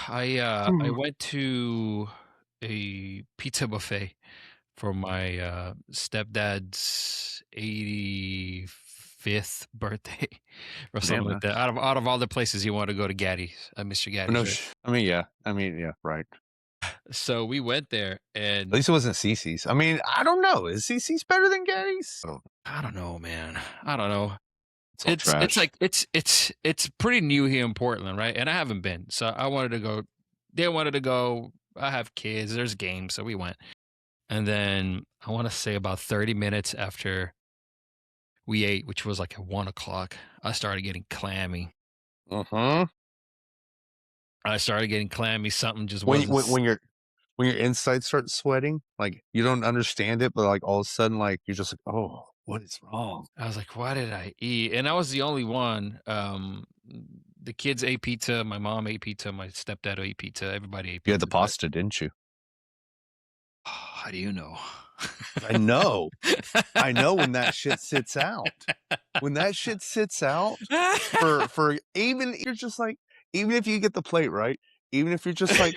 I Hmm. went to a pizza buffet for my stepdad's 85th birthday or Damn, something like that. that's Out of all the places you want to go to Gaddy's, Mr. no Gaddy's, right? I mean, yeah. Yeah, right. So we went there, At and least it wasn't CC's. I mean, I don't know. Is CC's better than Gaddy's? I don't know, man. I don't know. It's all It's trash. like it's pretty new here in Portland, right? And I haven't been, so I wanted to go. They wanted to go. I have kids. There's games, so we went. And then I want to say about 30 minutes after we ate, which was like at 1 o'clock, I started getting clammy. Uh-huh. I started getting clammy. Something just When wasn't. when when your when your insides start sweating, like you don't understand it, but like all of a sudden, like you're just like, oh, what is wrong? I was like, why did I eat? And I was the only one. The kids ate pizza. My mom ate pizza. My stepdad ate pizza. Everybody ate You had the pizza. But pasta, didn't you? how do you know? I know. I know when that shit sits out. When that shit sits out for even you're just like, even if you get the plate right, even if you're just like,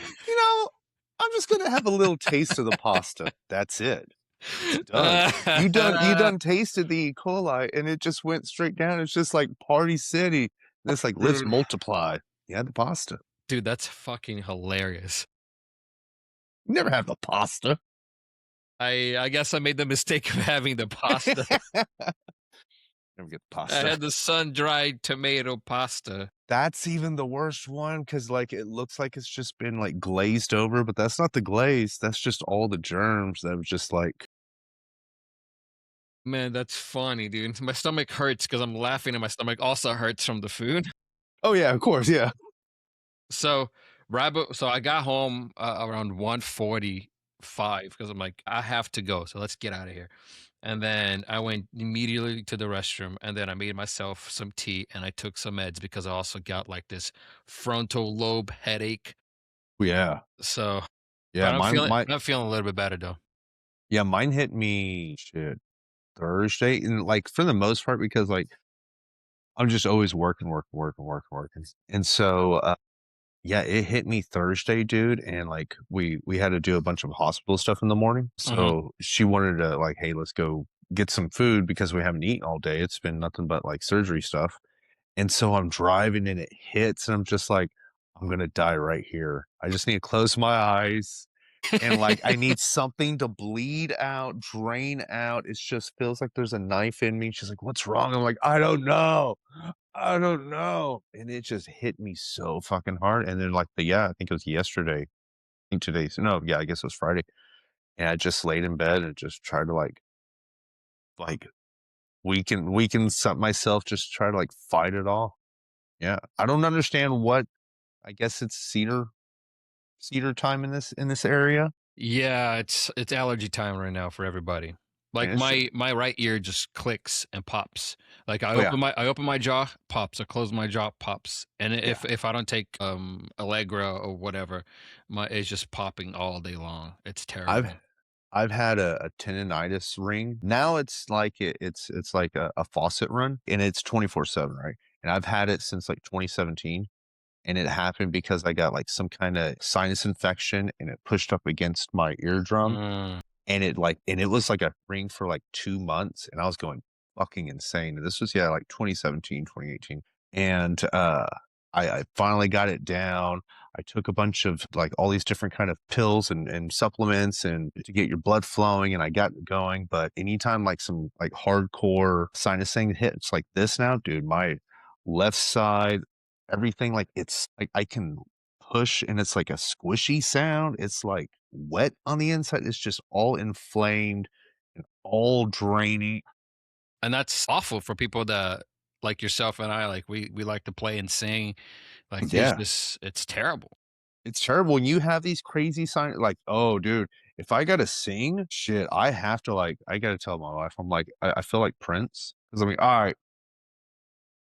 I'm just gonna have a little taste of the pasta. That's it. It's done. You done tasted the E. coli and it just went straight down. It's just like Party City. And it's like, let's Dude, multiply. You had the pasta. dude, that's fucking hilarious. You never have the pasta. I guess I made the mistake of having the pasta. Never get the I pasta. had the sun-dried tomato pasta. That's even the worst one because like it looks like it's just been like glazed over, but that's not the glaze. That's just all the germs that was just like, Man, that's funny, dude. My stomach hurts because I'm laughing, and my stomach also hurts from the food. oh yeah, of course, yeah. So, so I got home around 1:45 because I'm like, I have to go. So let's get out of here. And then I went immediately to the restroom, and then I made myself some tea, and I took some meds because I also got like this frontal lobe headache. Yeah. So, Yeah, I'm feeling a little bit better though. mine hit me shit Thursday and like for the most part because like I'm just always working, working, working, working, working. And so yeah, it hit me Thursday, dude, and like we had to do a bunch of hospital stuff in the morning. Hmm. So she wanted to like, hey, let's go get some food because we haven't eaten all day. It's been nothing but like surgery stuff. And so I'm driving and it hits and I'm just like, I'm gonna die right here. I just need to close my eyes and like I need something to bleed out, drain out. It just feels like there's a knife in me. She's like, "What's wrong?" I'm like, "I don't know. I don't know." And it just hit me so fucking hard. And then like yeah, I think it was yesterday. I think today's no, yeah, I guess it was Friday. And I just laid in bed and just tried to like weaken some myself, just try to like fight it off. Yeah. I don't understand what I guess it's cedar time in this area. Yeah, it's allergy time right now for everybody. Like And it's just my right ear just clicks and pops. Like oh yeah, I open my jaw, pops. I close my jaw, pops. And yeah. if I don't take Allegra or whatever, my it's just popping all day long. It's I've terrible. I've had a tendinitis ring. Now it's like it's like a faucet run and it's 24/7, right? And I've had it since like 2017 and it happened because I got like some kind of sinus infection and it pushed up against my eardrum Mm. and it was like a ring for like 2 months and I was going fucking insane. And this was yeah, like 2017, 2018. And I finally got it down. I took a bunch of like all these different kind of pills and supplements and to get your blood flowing and I got it going. But anytime like some like hardcore sinus thing hits like this now, dude, my left side, everything like it's like I can push and it's like a squishy sound. It's like wet on the inside. It's just all inflamed and all draining. And that's awful for people that like yourself and I, like we like to play and sing. Like there's Yeah. this it's terrible. It's terrible when you have these crazy signs like, "Oh, dude, if I gotta sing, shit, I have to, like I gotta tell my wife, I'm like, I feel like Prince because 'cause I'm like, "Alright,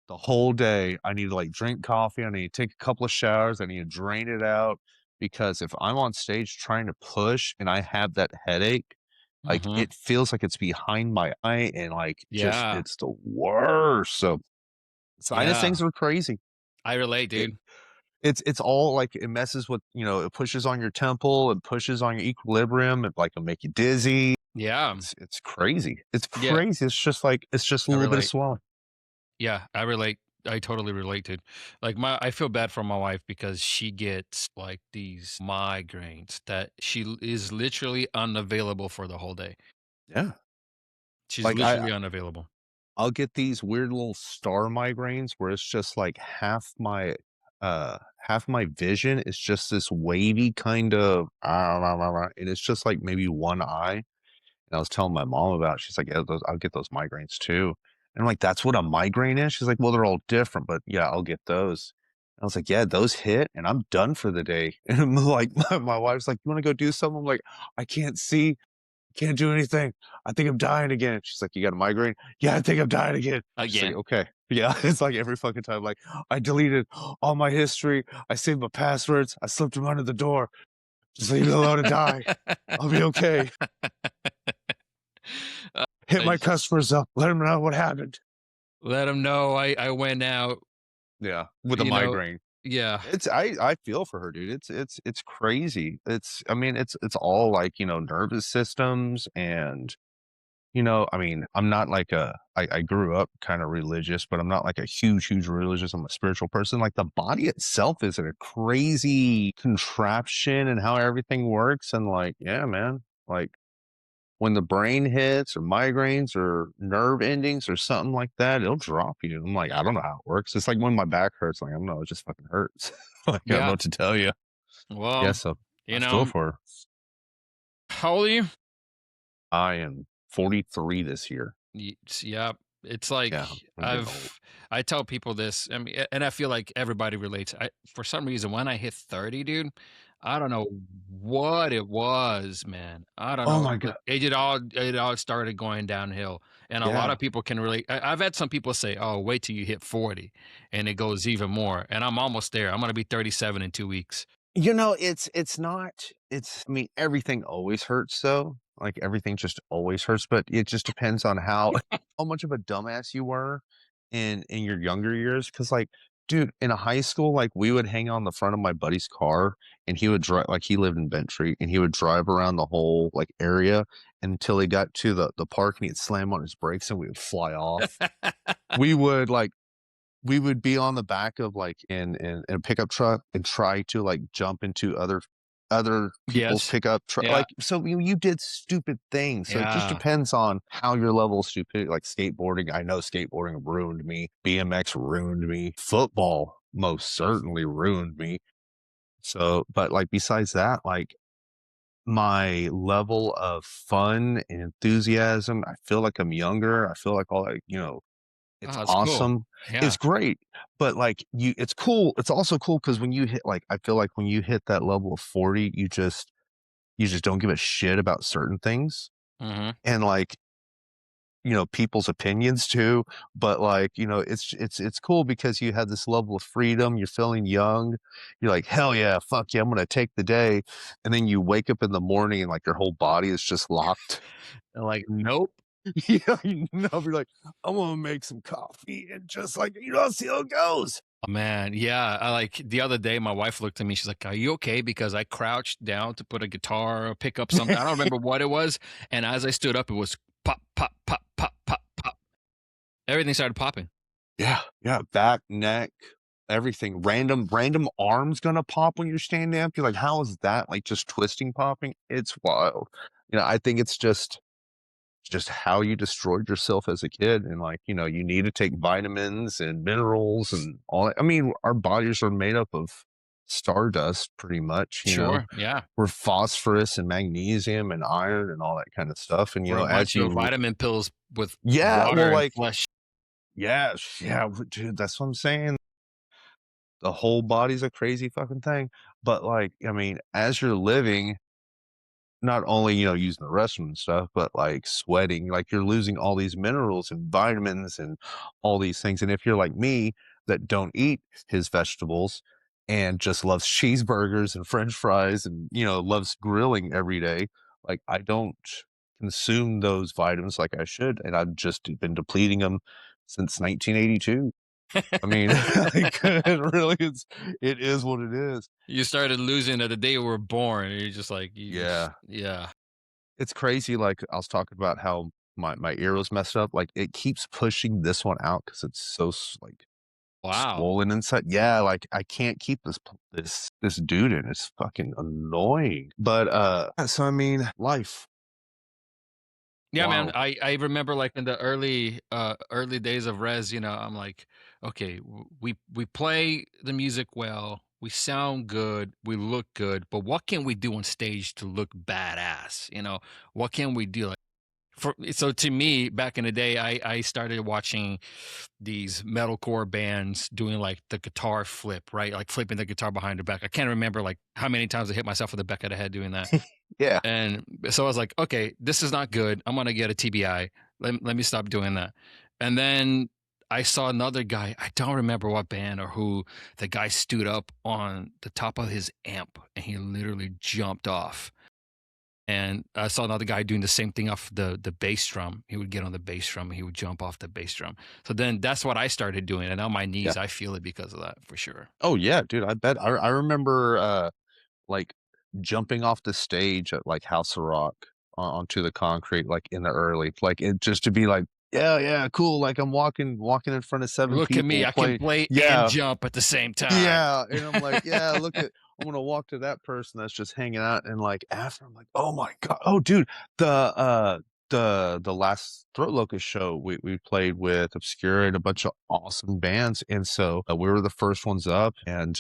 the whole day, I need to, like, drink coffee, I need to take a couple of showers, I need to drain it out," because if I'm on stage trying to push and I have that headache, like, Hmm. it feels like it's behind my eye and, like, just Yeah. it's the worst, so sinus Yeah. things are crazy. I relate, It dude. it's all like it messes with, it pushes on your temple, it pushes on your equilibrium, it like it'll make you dizzy. Yeah. It's crazy. It's Yeah, crazy. It's just like it's just a I little bit of relate. swelling. Yeah, I relate. I totally relate, dude. Like I feel bad for my wife because she gets like these migraines that is literally unavailable for the whole day. Yeah. She's Like literally unavailable. I'll get these weird little star migraines where it's just like half my vision is just this wavy kind of and it's just like maybe one eye. And I was telling my mom about it. She's like, "Yeah, I'll get those migraines too." And I'm like, "That's what a migraine is?" She's like, "Well, they're all different, but yeah, I'll get those." And I was like, "Yeah, those hit and I'm done for the day." And I'm like, my wife's like, "You want to go do something?" I'm like, "I can't see. Can't do anything. I think I'm dying again." She's like, "You got a migraine?" "Yeah, I think I'm dying again." She's like, Again. "Okay." Yeah, it's like every fucking time, like, "I deleted all my history. I saved my passwords. I slipped them under the door. Just leave me alone and die. I'll be okay. Hit I my customers up. Let them know what happened." let him know I went out, Yeah, with a you know. migraine. Yeah. I feel for her, dude. It's crazy. I mean, it's all like, nervous systems and I mean, I'm not like I grew up kind of religious, but I'm not like a huge, huge religious. I'm a spiritual person. Like the body itself is a crazy contraption and how everything works. And like, yeah, man, like when the brain hits or migraines or nerve endings or something like that, it'll drop you. I'm like, I don't know how it works. It's like when my back hurts, like, I don't know, it just fucking hurts. Like, I don't know Yeah. what to tell you. Yeah, Well, so I you feel know, for her. how old are you? I am 43 this year. Yeah, it's like Yeah, I'm getting old. I tell people this. I mean, and I feel like everybody relates. For some reason, when I hit 30, dude, I don't know what it was, man. I don't Oh know. my God. It all started going downhill, and a lot Yeah. of people can relate. I've had some people say, "Oh, wait till you hit 40, and it goes even more." And I'm almost there. I'm gonna be 37 in 2 weeks. It's not I mean, everything always hurts though. Like everything just always hurts, but it just depends on how much of a dumbass you were in your younger years. Cause like, dude, in a high school, like we would hang on the front of my buddy's car and he would drive like he lived in Bentry and he would drive around the whole like area until he got to the park and he'd slam on his brakes and we would fly off. We would like we would be on the back of, like, in a pickup truck and try to, like, jump into other people's Yes. pickup truck Yeah. like, so you did stupid things, so it just Yeah. depends on how your level of stupidity like, skateboarding, I know skateboarding ruined me, BMX ruined me, football most certainly ruined me, so but, like, besides that, like, my level of fun and enthusiasm, I feel like I'm younger, I feel like all that, it's Oh, that's cool. awesome. Yeah. It's great, but, like, it's cool it's also cool because when you hit like, I feel like when you hit that level of 40, you just don't give a shit about certain things, Hmm. and, like, people's opinions too, but, like, it's cool because you have this level of freedom, you're feeling young, you're like, "Hell yeah, fuck yeah, I'm gonna take the day," and then you wake up in the morning and, like, your whole body is just locked. Like, nope. Yeah, you're like, "I'm gonna make some coffee," and just, like, see how it goes. Oh, man, yeah, I like the other day, my wife looked at me, she's like, "Are you okay?" Because I crouched down to put a guitar or pick up something, I don't remember what it was, and as I stood up, it was pop, pop, pop, pop, pop, pop. Everything started popping. Yeah, yeah, back, neck, everything. Random arms gonna pop when you're standing up. You're like, "How is that, like, just twisting popping?" It's wild. I think it's just how you destroyed yourself as a kid, and, like, you need to take vitamins and minerals and all that. I mean, our bodies are made up of stardust pretty much, Sure, yeah, We're phosphorus and magnesium and iron and all that kind of stuff, and, we're a as bunch of you vitamin pills with Yeah, water well, and like flesh. yes, yeah, dude, that's what I'm saying. The whole body's a crazy fucking thing, but, like, I mean, as you're living, not only, using the restroom and stuff, but, like, sweating, like, you're losing all these minerals and vitamins and all these things, and if you're like me that don't eat his vegetables and just loves cheeseburgers and french fries and, loves grilling every day, like, I don't consume those vitamins like I should, and I've just been depleting them since 1982. I mean, like, it really is it is what it is. You started losing at the day you were born, and you're just like, you just Yeah. yeah. It's crazy, like, I was talking about how my ear was messed up, like, it keeps pushing this one out because it's so like, Wow. swollen inside. Yeah, like, I can't keep this dude in, it's fucking annoying. But, so, I mean, life, Yeah, man. wild. I remember like in the early days of Res, I'm like, okay, we play the music well, we sound good, we look good, but what can we do on stage to look badass? What can we do? Like so to me, back in the day, I started watching these metalcore bands doing like the guitar flip, right? Like flipping the guitar behind the back. I can't remember like how many times I hit myself with the back of the head doing that. Yeah. And so I was like, okay, this is not good. I'm gonna get a TBI. Let me stop doing that. And then I saw another guy. I don't remember what band or who. The guy stood up on the top of his amp and he literally jumped off. And I saw another guy doing the same thing off the bass drum. He would get on the bass drum and he would jump off the bass drum. So then that's what I started doing. And now my Yeah. knees, I feel it because of that for sure. Oh, yeah, dude, I bet. I remember, like, jumping off the stage at, like, House of Rock onto the concrete, like, in the early like, it just to be like, "Yeah, yeah, cool," like, I'm walking in front of 7 Look at me, people I can playing. play and Yeah, jump at the same time. yeah, and I'm like, "Yeah, look at." I'm gonna walk to that person that's just hanging out, and, like, after, I'm like, "Oh my god." Oh, dude, the, the last Throat Locust show, we played with Obscura and a bunch of awesome bands, and so, we were the first ones up, and,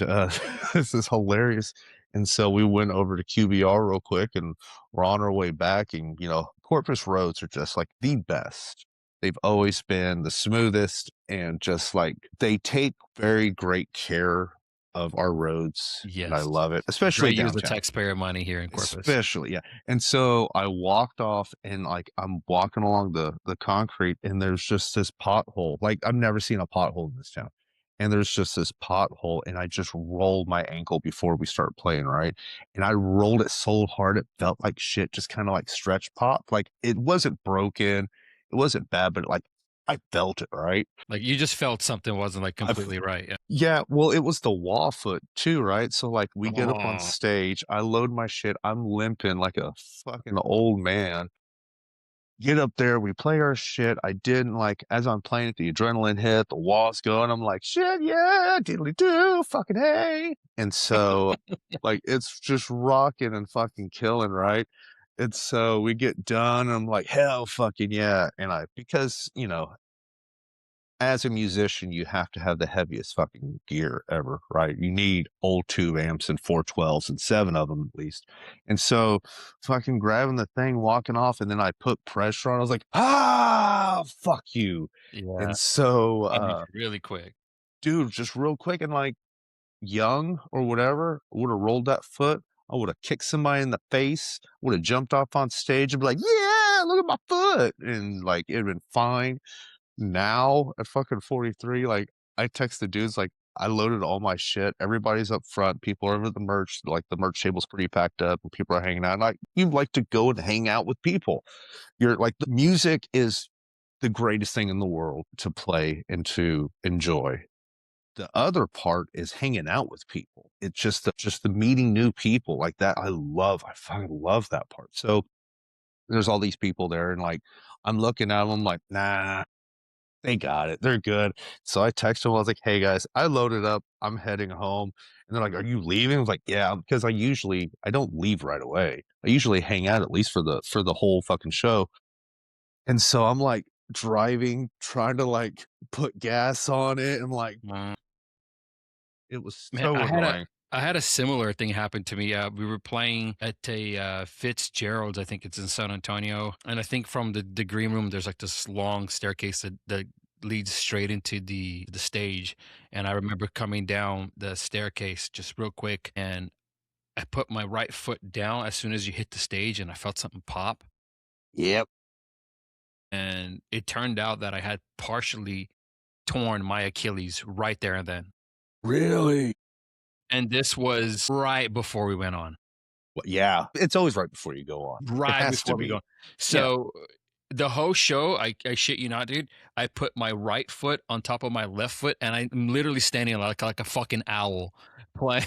this is hilarious, and so we went over to QBR real quick, and we're on our way back, and, Corpus roads are just, like, the best. They've always been the smoothest and just, like, they take very great care of our roads, and I Yes. love it, especially Great use of downtown. taxpayer money here in Corpus. Especially, yeah, and so I walked off and, like, I'm walking along the concrete, and there's just this pothole, like, I've never seen a pothole in this town, and there's just this pothole, and I just rolled my ankle before we start playing, right? And I rolled it so hard, it felt like shit, just kinda, like, stretch pop, like, it wasn't broken, it wasn't bad, but, like, I felt it, right? Like, you just felt something wasn't, like, I've completely right, yeah. Yeah, well, it was the wall foot too, right? So, like, we get up on Oh, stage, I load my shit, I'm limping like a fucking old man. Get up there, we play our shit. I didn't like as I'm playing it, the adrenaline hit, the walls going. I'm like, shit, yeah, diddly do, fucking hey. And so, like, it's just rocking and fucking killing, right? And so we get done. I'm like, hell fucking yeah. And because, as a musician, you have to have the heaviest fucking gear ever, right? You need old tube amps and 412s and 7 of them at least. And so fucking grabbing the thing, walking off, and then I put pressure on. I was like, "Ah, fuck you." yeah, And so, changed really quick. dude, just real quick and like young or whatever, would have rolled that foot. I would have kicked somebody in the face, would have jumped off on stage and be like, "Yeah, look at my foot." And like it'd been fine. Now at fucking 43, like, I text the dudes, like, I loaded all my shit, everybody's up front, people are over the merch, like, the merch table's pretty packed up, and people are hanging out, like, you like to go and hang out with people. You're like, the music is the greatest thing in the world to play and to enjoy. The other part is hanging out with people. It's just the meeting new people like that, I fucking love that part. So, there's all these people there, and, like, I'm looking at them like, "Nah, they got it. They're good." So I texted them. I was like, "Hey guys, I loaded up. I'm heading home." And they're like, "Are you leaving?" I was like, "Yeah," because I don't leave right away. I usually hang out at least for the whole fucking show. And so I'm like driving, trying to like put gas on it, and like Mm. it was Man, so I had a annoying. I had a similar thing happen to me. We were playing at a Fitzgerald's, I think it's in San Antonio, and I think from the green room, there's like this long staircase that leads straight into the stage. And I remember coming down the staircase just real quick, and I put my right foot down as soon as you hit the stage, and I felt something pop. Yep. And it turned out that I had partially torn my Achilles right there and then. Really? And this was right before we went on. Well, yeah. It's always right before you go on. It Right has to before we be. go. Yeah. So, The whole show, I shit you not, dude. I put my right foot on top of my left foot, and I'm literally standing like a fucking owl, playing.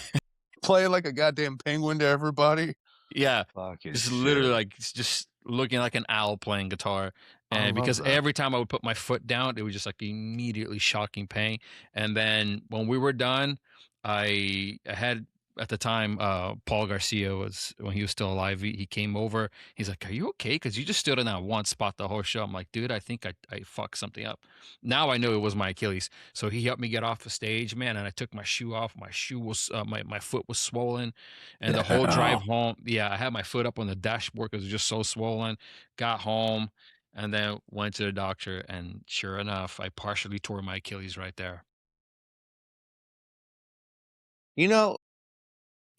Playing like a goddamn penguin to everybody. Yeah, Fucking just literally shit. like just looking like an owl playing guitar. I And love because that. every time I would put my foot down, it was just like immediately shocking pain. And then when we were done, I had at the time Paul Garcia was when he was still alive. He came over. He's like, "Are you okay? Because you just stood in that one spot the whole show." I'm like, "Dude, I think I fucked something up." Now I know it was my Achilles. So he helped me get off the stage, man. And I took my shoe off. My shoe was my foot was swollen, and the whole Yeah. drive home, yeah, I had my foot up on the dashboard because it was just so swollen. Got home and then went to the doctor, and sure enough, I partially tore my Achilles right there. You know,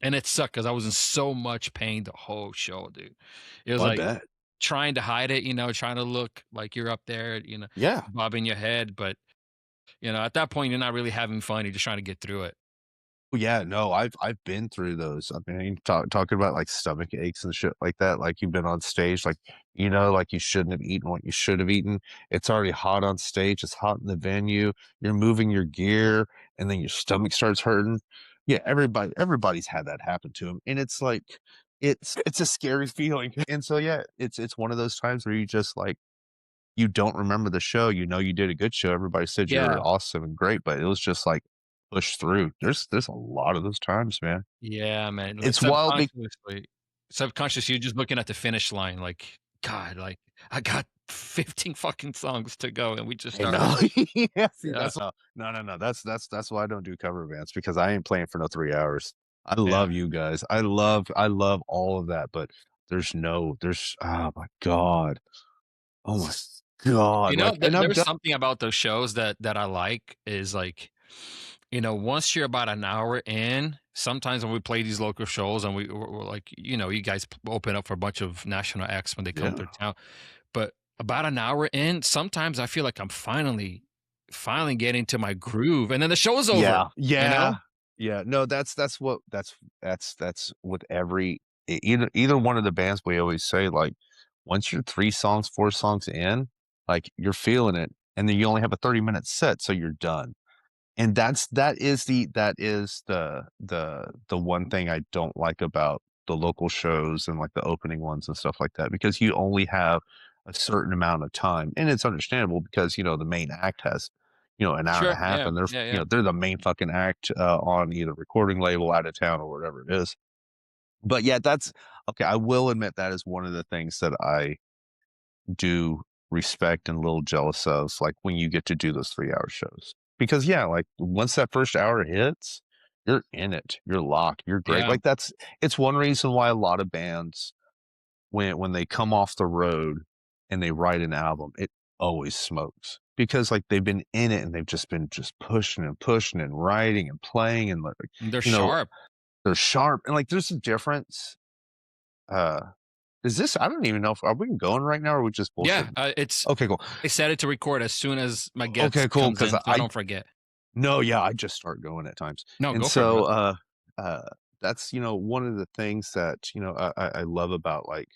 And it sucked because I was in so much pain the whole show, dude. It was well, I like bet. trying to hide it, trying to look like you're up there, Yeah. bobbing your head. But, at that point, you're not really having fun. You're just trying to get through it. Well, yeah, no, I've been through those. I mean, talking about, like, stomach aches and shit like that, like, you've been on stage, like, like, you shouldn't have eaten what you should have eaten. It's already hot on stage, it's hot in the venue, you're moving your gear, and then your stomach starts hurting. Yeah, everybody's had that happen to them, and it's like it's a scary feeling, and so, yeah, it's one of those times where you just, like, you don't remember the show, you did a good show, everybody said you were Yeah. awesome and great, but it was just, like, push through. There's a lot of those times, man. Yeah, man. Like It's wild be subconsciously, you're just looking at the finish line, like, God, like I got 15 fucking songs to go, and we just I started. know. Yeah, see, Yeah, no, that's why I don't do cover bands because I ain't playing for no 3 hours. I yeah. love you guys. I love all of that, but there's oh my god. Oh my god, like, and I'm There's done. something about those shows that I like is like, once you're about an hour in, sometimes when we play these local shows and we're like, you guys open up for a bunch of national acts when they come Yeah. through town. But about an hour in, sometimes I feel like I'm finally getting to my groove, and then the show's over, Yeah, you know? yeah, yeah. No, that's what that's with every either one of the bands we always say, like, once you're 3 songs, 4 songs in, like, you're feeling it, and then you only have a 30-minute set, so you're done. And that is the one thing I don't like about the local shows and, like, the opening ones and stuff like that, because you only have a certain amount of time, and it's understandable because, the main act has, an hour and a Sure, half, yeah, and they're yeah, yeah. they're the main fucking act, on either recording label, out of town, or whatever it is. But, yeah, that's okay, I will admit that is one of the things that I do respect and a little jealous of, like, when you get to do those 3-hour shows. Because, yeah, like, once that first hour hits, you're in it, you're locked, you're great. Yeah, Like, it's one reason why a lot of bands, when they come off the road and they write an album, it always smokes. Because, like, they've been in it and they've just been just pushing and pushing and writing and playing and, like, they're you know, sharp. they're sharp and, like, there's a difference. Uh, is this I don't even know if are we going right now or are we just Yeah, bullshitting? it's Okay, cool. I set it to record as soon as my Okay, guest cool. comes Because in, so I don't forget. no, yeah, I just start going at times. No, And go for it, so, brother. uh, that's, one of the things that, I love about, like,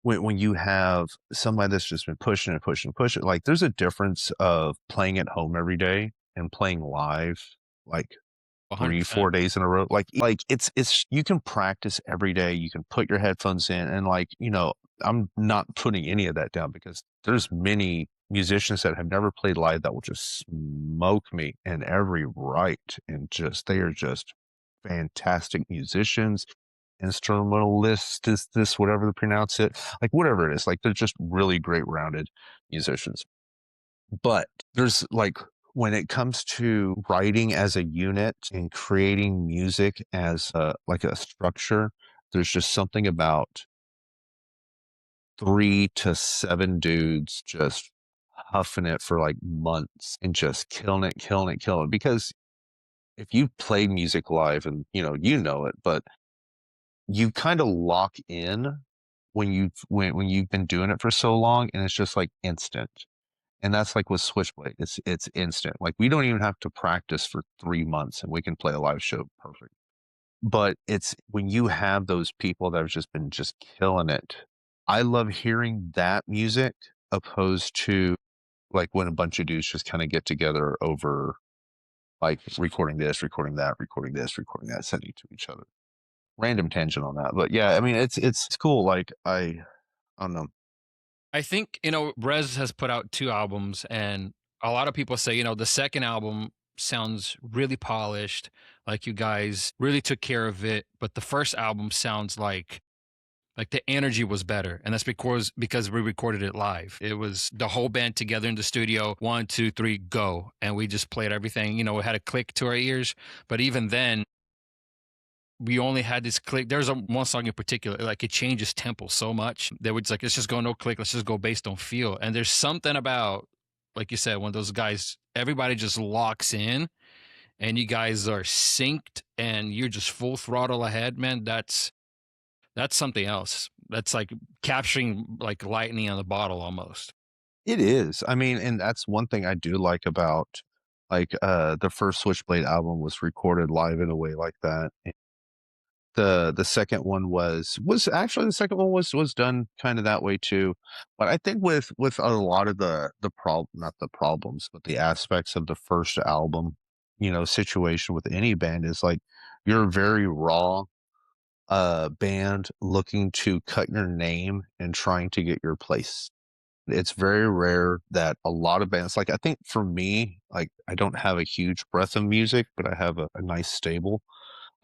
when you have somebody that's just been pushing and pushing and pushing, like, there's a difference of playing at home every day and playing live, like, 3, 4 100%. days in a row. Like, it's you can practice every day, you can put your headphones in and, like, I'm not putting any of that down because there's many musicians that have never played live that will just smoke me in every right, and just they are just fantastic musicians, instrumentalists, this, whatever to pronounce it, like, whatever it is, like, they're just really great rounded musicians. But there's, like, when it comes to writing as a unit and creating music as a structure, there's just something about 3 to 7 dudes just huffing it for, like, months and just killing it, killing it, killing it. Because if you play music live and, you know it, but you kinda lock in when you've been doing it for so long, and it's just, like, instant. And that's like with Switchblade, it's instant. Like, we don't even have to practice for 3 months, and we can play a live show perfect. But it's when you have those people that have just been just killing it. I love hearing that music opposed to like when a bunch of dudes just kind of get together over like recording this, recording that, recording this, recording that, sending to each other. Random tangent on that, but yeah, I mean it's cool. Like I don't know. I think, Rez has put out 2 albums, and a lot of people say, the second album sounds really polished, like you guys really took care of it, but the first album sounds like the energy was better, and that's because we recorded it live. It was the whole band together in the studio, 1, 2, 3, go, and we just played everything. It had a click to our ears, but even then, we only had this click. There's one song in particular, like it changes tempo so much that we're just like, let's just go no click, let's just go based on feel. And there's something about, like you said, when those guys, everybody just locks in, and you guys are synced, and you're just full throttle ahead, man. That's something else. That's like capturing like lightning on the bottle almost. It is. I mean, and that's one thing I do like about like the first Switchblade album was recorded live in a way like that. The second one was actually the second one was done kind of that way too. But I think with a lot of the problem, not the problems, but the aspects of the first album, situation with any band is like you're very raw band looking to cut your name and trying to get your place. It's very rare that a lot of bands, like I think for me, like I don't have a huge breadth of music, but I have a nice stable.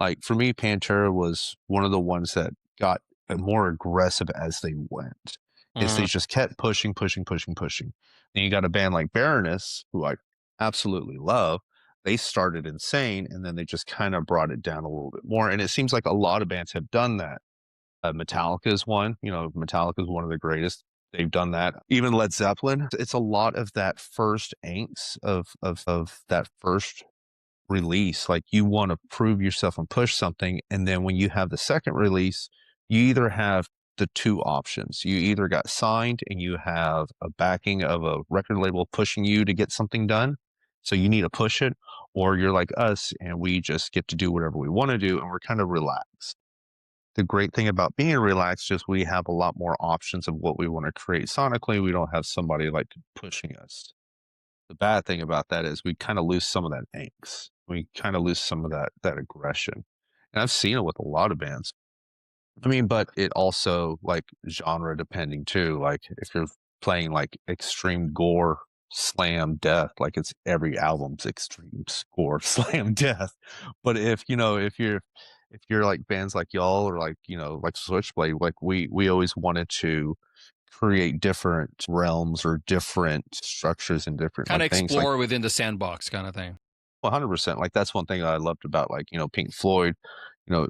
Like for me, Pantera was one of the ones that got more aggressive as they went. Is they Uh, just kept pushing, pushing, pushing, pushing. And you got a band like Baroness, who I absolutely love. They started insane, and then they just kind of brought it down a little bit more. And it seems like a lot of bands have done that. Metallica is one. Metallica is one of the greatest. They've done that. Even Led Zeppelin. It's a lot of that first angst of that first release. Like you want to prove yourself and push something, and then when you have the second release, you either have the two options. You either got signed and you have a backing of a record label pushing you to get something done, so you need to push it, or you're like us and we just get to do whatever we want to do and we're kind of relaxed. The great thing about being relaxed is we have a lot more options of what we want to create sonically. We don't have somebody like pushing us. The bad thing about that is we kind of lose some of that angst. We kind of lose some of that aggression. And I've seen it with a lot of bands. I mean, but it also like genre depending too. Like if you're playing like extreme gore, slam death, like it's every album's extreme gore, slam death. But if you're like bands like y'all or like like Switchblade, like we always wanted to create different realms or different structures and different Kind like of things like explore within the sandbox kind of thing. 100%. Like that's one thing that I loved about like Pink Floyd. You know,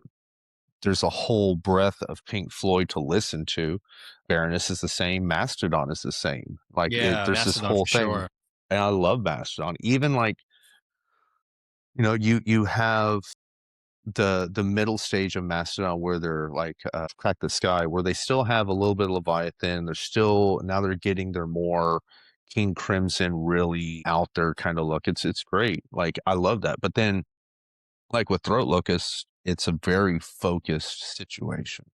there's a whole breadth of Pink Floyd to listen to. Baroness is the same. Mastodon is the same. Yeah, there's this Mastodon whole for thing, sure. and I love Mastodon. Even like you have the middle stage of Mastodon where they're like Crack the Sky, where they still have a little bit of Leviathan. They're still now they're getting their more King Crimson, really out there kind of look. It's great. Like I love that. But then like with Throat Locust, it's a very focused situation.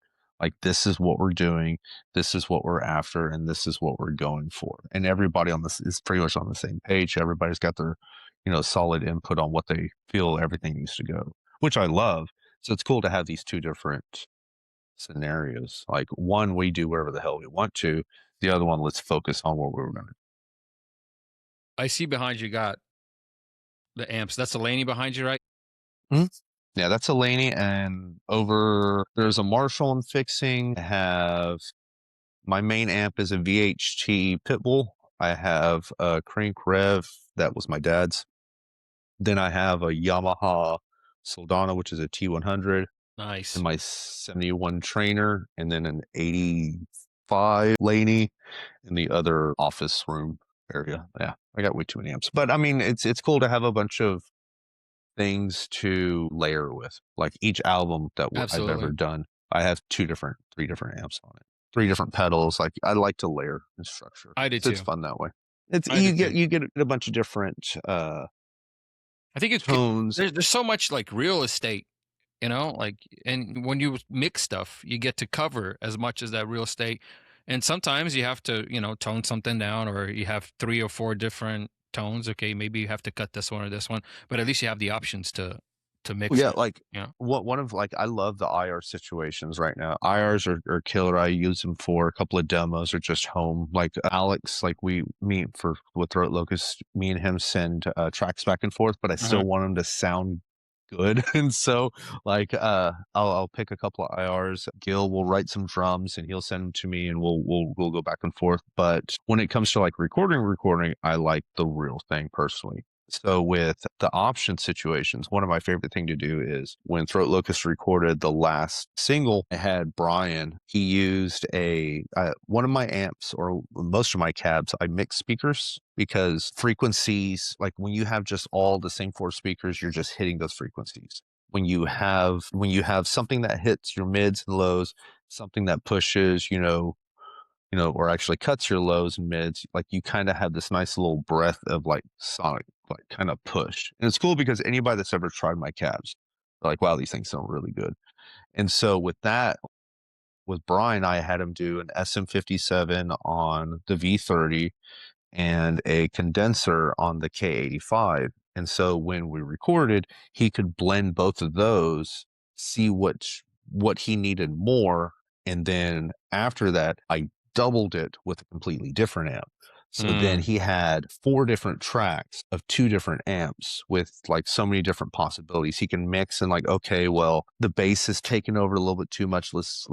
Like this is what we're doing, this is what we're after, and this is what we're going for. And everybody on this is pretty much on the same page. Everybody's got their, solid input on what they feel everything needs to go, which I love. So it's cool to have these two different scenarios. Like one, we do wherever the hell we want to. The other one, let's focus on what we're going to. I see behind you got the amps. That's the Laney behind you, right? Mhm. Yeah, that's a Laney, and over there's a Marshall I'm fixing. I have my main amp is a VHT Pitbull. I have a Crank Rev that was my dad's. Then I have a Yamaha Soldana, which is a T100, and Nice. my 71 Trainer, and then an 85 Laney in the other office room area. Yeah, I got way too many amps, but I mean, it's cool to have a bunch of things to layer with. Like each album that I've ever Absolutely. done, I have 3 different amps on it, 3 different pedals. Like I like to layer and structure. I did It's too. fun that way. It's I did too. you get a bunch of different I think tones. there's so much like real estate, like, and when you mix stuff, you get to cover as much as that real estate. And sometimes you have to, tone something down, or you have 3 or 4 different tones. Okay, maybe you have to cut this one or this one, but at least you have the options to Well, mix yeah, it. like, Yeah. what one of like I love the IR situations right now. IRs are killer. I use them for a couple of demos or just home. Like Alex, like we meet for with Throat Locust, me and him send tracks back and forth, but I Uh-huh. still want them to sound good. And so like I'll pick a couple of IRs. Gil will write some drums and he'll send them to me and we'll go back and forth. But when it comes to like recording, I like the real thing personally. So with the option situations, one of my favorite thing to do is when Throat Locust recorded the last single, I had Brian. He used a one of my amps or most of my cabs. I mix speakers because frequencies, like when you have just all the same four speakers, you're just hitting those frequencies. When you have something that hits your mids and lows, something that pushes, or actually cuts your lows and mids, like you kind of have this nice little breath of like sonic, like kind of push. And it's cool because anybody that's ever tried my cabs, they're like, wow, these things sound really good. And so with that, with Brian, I had him do an SM57 on the V30 and a condenser on the K85. And so when we recorded, he could blend both of those, see what he needed more, and then after that, I doubled it with a completely different amp. So then Mm. he had 4 different tracks of 2 different amps with like so many different possibilities. He can mix and like, okay, well, the bass is taking over a little bit too much. Let's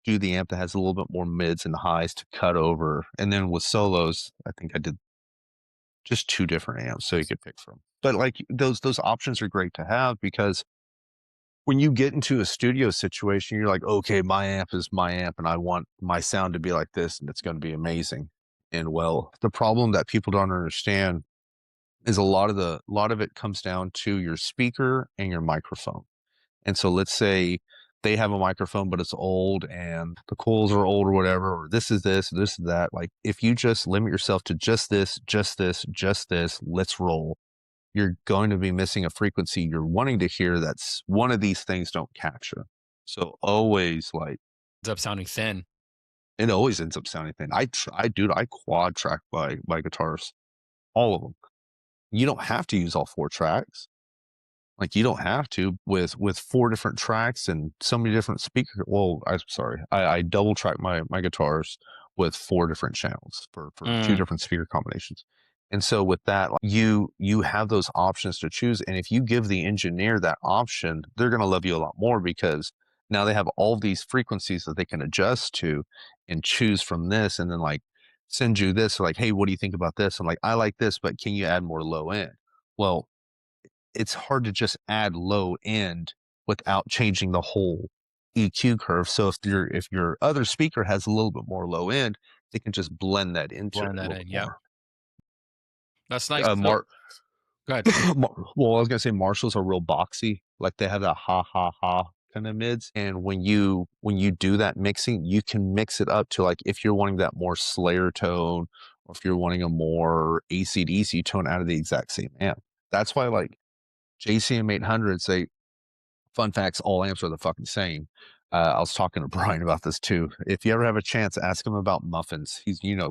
do the amp that has a little bit more mids and highs to cut over. And then with solos, I think I did just 2 different amps so you could pick from. But like those options are great to have because when you get into a studio situation, you're like, okay, my amp is my amp and I want my sound to be like this and it's going to be amazing. And well, the problem that people don't understand is a lot of it comes down to your speaker and your microphone. And so let's say they have a microphone, but it's old and the coils are old or whatever, or this is that. Like if you just limit yourself to just this, just this, just this, let's roll, you're going to be missing a frequency you're wanting to hear that's one of these things don't capture. So always like, Ends up sounding thin. it always ends up sounding thin. Dude, I quad track my guitars, all of them. You don't have to use all 4 tracks. Like you don't have to with 4 different tracks and so many different speaker. Well, I'm sorry, I double track my guitars with 4 different channels for two Mm. different speaker combinations. And so with that, like, you have those options to choose. And if you give the engineer that option, they're going to love you a lot more because now they have all these frequencies that they can adjust to and choose from this, and then like send you this, like, hey, what do you think about this? I'm like, I like this, but can you add more low end? Well, it's hard to just add low end without changing the whole EQ curve. So if your other speaker has a little bit more low end, they can just blend that into it Blend a that little bit in. Yep. more. That's nice. Uh, So Mar- go ahead. well, I was gonna say Marshalls are real boxy, like they have that ha ha ha kind of mids. And when you do that mixing, you can mix it up to like if you're wanting that more Slayer tone, or if you're wanting a more AC/DC tone out of the exact same amp. That's why like JCM 800s, fun facts, all amps are the fucking same. I was talking to Brian about this too. If you ever have a chance, ask him about muffins.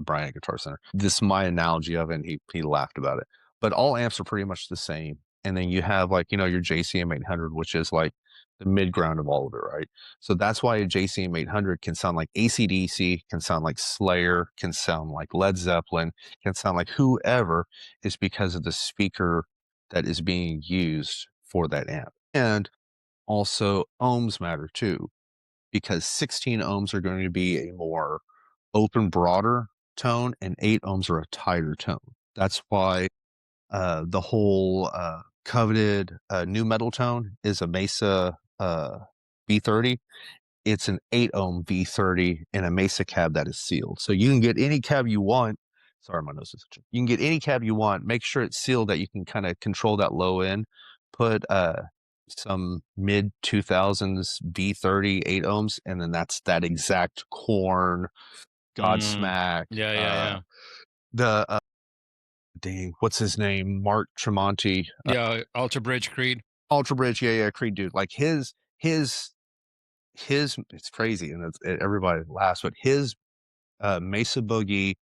Brian at Guitar Center. This is my analogy of it, and he laughed about it. But all amps are pretty much the same. And then you have like, your JCM 800, which is like the mid ground of all of it, right? So that's why a JCM 800 can sound like AC/DC, can sound like Slayer, can sound like Led Zeppelin, can sound like whoever, is because of the speaker that is being used for that amp. And also, ohms matter too, because 16 ohms are going to be a more open, broader tone, and 8 ohms are a tighter tone. That's why the whole coveted new metal tone is a Mesa V30. It's an 8 ohm V30 in a Mesa cab that is sealed. So you can get any cab you want. Sorry, my nose is itching. You can get any cab you want. Make sure it's sealed that you can kind of control that low end. Put some mid 2000s V30 8 ohms, and then that's that exact Corn, Mm. Godsmack, Yeah, yeah, yeah. the dang, what's his name? Mark Tremonti, Yeah, Alter Bridge Creed. Ultra Bridge, yeah, Creed dude. Like his it's crazy and everybody laughs, but his Mesa Boogie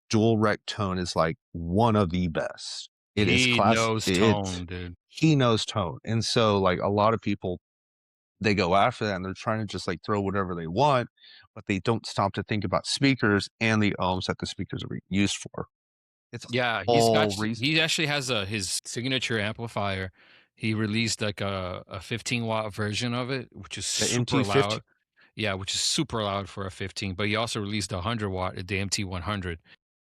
dual rec tone is like one of the best. It is He class. knows tone, dude. He knows tone, and so like a lot of people they go after that and they're trying to just like throw whatever they want, but they don't stop to think about speakers and the ohms that the speakers are used for. It's Yeah, all reason. he actually has a his signature amplifier. He released like a 15-watt version of it, which is The super MT50. loud. Yeah, which is super loud for a 15, but he also released a 100-watt, the MT100.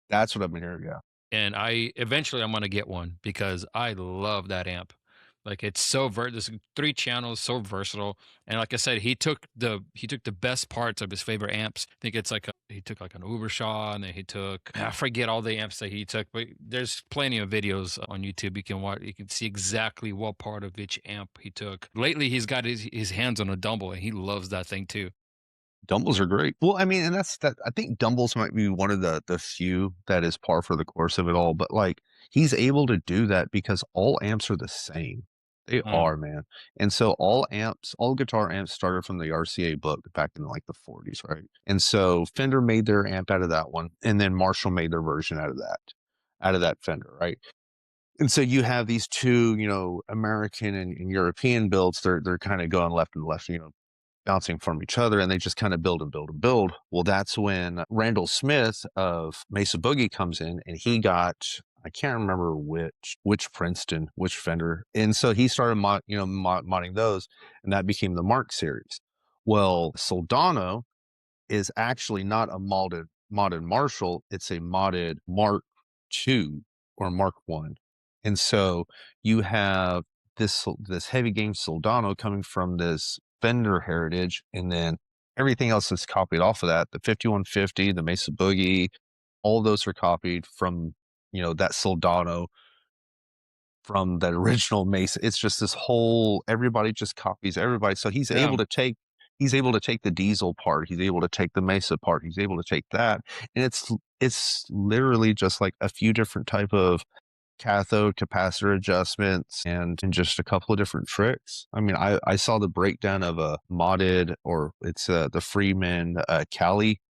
That's what I've been hearing. Yeah. And I eventually I'm gonna get one because I love that amp. Like it's so there's 3 channels, so versatile. And like I said, he took the best parts of his favorite amps. I think it's like he took like an Ubershaw, and then he took I forget all the amps that he took, but there's plenty of videos on YouTube. You can watch, you can see exactly what part of each amp he took. Lately, he's got his hands on a Dumble, and he loves that thing too. Dumbles are great. Well, I mean, and that's that. I think Dumbles might be one of the few that is par for the course of it all. But like, he's able to do that because all amps are the same. They Mm, are, man. And so all amps, all guitar amps started from the RCA book back in like the 40s, right? And so Fender made their amp out of that one, and then Marshall made their version out of that Fender, right? And so you have these two, American and European builds. They're kind of going left and left, bouncing from each other, and they just kind of build and build and build. Well, that's when Randall Smith of Mesa Boogie comes in, and he got I can't remember which Princeton, which Fender, and so he started modding those, and that became the Mark series. Well, Soldano is actually not a modded Marshall, it's a modded Mark II or Mark One. And so you have this heavy game Soldano coming from this Fender heritage, and then everything else is copied off of that. The 5150, the Mesa Boogie, all those are copied from that Soldano from the original Mesa. It's just this whole everybody just copies everybody. So yeah, he's able to take the diesel part, he's able to take the Mesa part, he's able to take that. And it's literally just like a few different type of cathode capacitor adjustments and just a couple of different tricks. I mean, I saw the breakdown of a modded or it's the Freeman Cali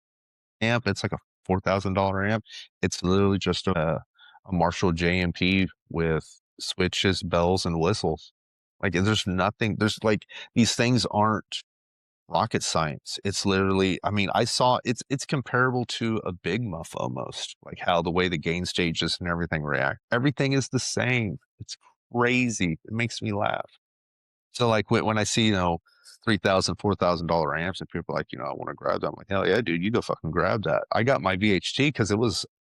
amp. It's like a $4,000 amp. It's literally just a Marshall JMP with switches, bells, and whistles. Like there's nothing. There's like these things aren't rocket science. It's literally. I mean, I saw it's comparable to a big muff almost. Like how the way the gain stages and everything react. Everything is the same. It's crazy. It makes me laugh. So like when I see, $3,000, $4,000 amps and people are like, I want to grab that. I'm like, hell yeah, dude, you go fucking grab that. I got my VHT because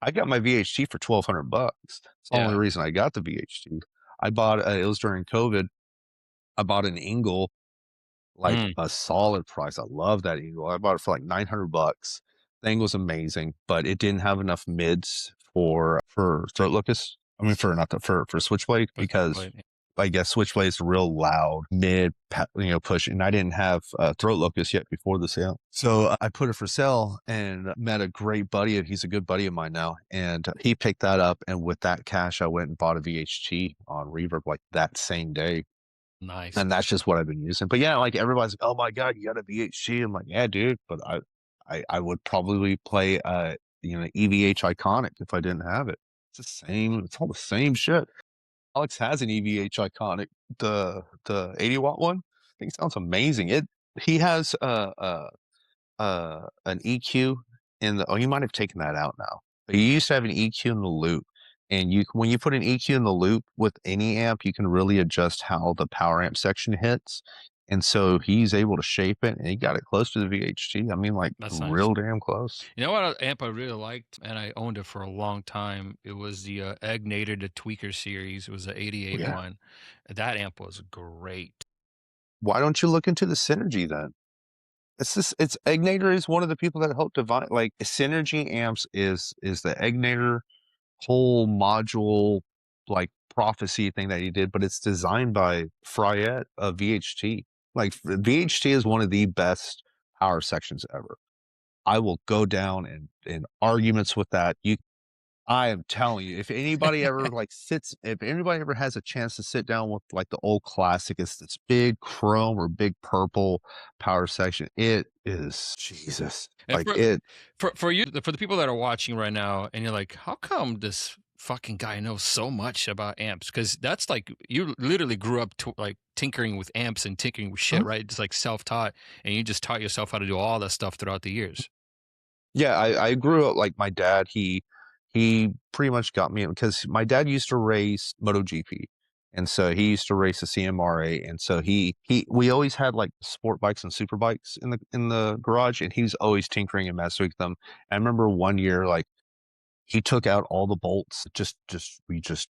I got my VHT for $1,200. It's the only yeah. reason I got the VHT. I bought, it was during COVID. I bought an Ingle, like Mm, a solid price. I love that Ingle. I bought it for like $900. Thing was amazing, but it didn't have enough mids for throat locust. I mean, for not the for Switchblade what's the because point? I guess Switchblade's real loud mid, push, and I didn't have throat locust yet before the sale, so I put it for sale and met a great buddy. He's a good buddy of mine now, and he picked that up. And with that cash, I went and bought a VHT on Reverb like that same day, Nice. and that's just what I've been using. But yeah, like everybody's like, "Oh my god, you got a VHT?" I'm like, "Yeah, dude," but I would probably play EVH Iconic if I didn't have it. It's the same. It's all the same shit. Alex has an EVH Iconic, the 80-watt one. I think it sounds amazing. He has an EQ in the he might have taken that out now. But you used to have an EQ in the loop. And when you put an EQ in the loop with any amp, you can really adjust how the power amp section hits. And so he's able to shape it, and he got it close to the VHT. I mean, like That's nice. real damn close. You know what amp I really liked, and I owned it for a long time? It was the Egnator the Tweaker series. It was the Oh, 88 yeah. one. That amp was great. Why don't you look into the Synergy then? It's Egnator is one of the people that helped divide like Synergy amps is the Egnator whole module like prophecy thing that he did, but it's designed by Fryette of VHT. Like VHT is one of the best power sections ever. I will go down in arguments with that. I am telling you, if anybody ever has a chance to sit down with like the old classic, it's this big chrome or big purple power section. It is Jesus. And Like it, for you, for the people that are watching right now, and you're like, how come this fucking guy knows so much about amps? Because that's like you literally grew up like tinkering with amps and tinkering with shit, Mhm. right? Just like self-taught, and you just taught yourself how to do all that stuff throughout the years. Yeah, I grew up like my dad, he pretty much got me because my dad used to race MotoGP. And so he used to race a CMRA. And so he we always had like sport bikes and super bikes in the garage, and he was always tinkering and messing with them. I remember one year like he took out all the bolts, he just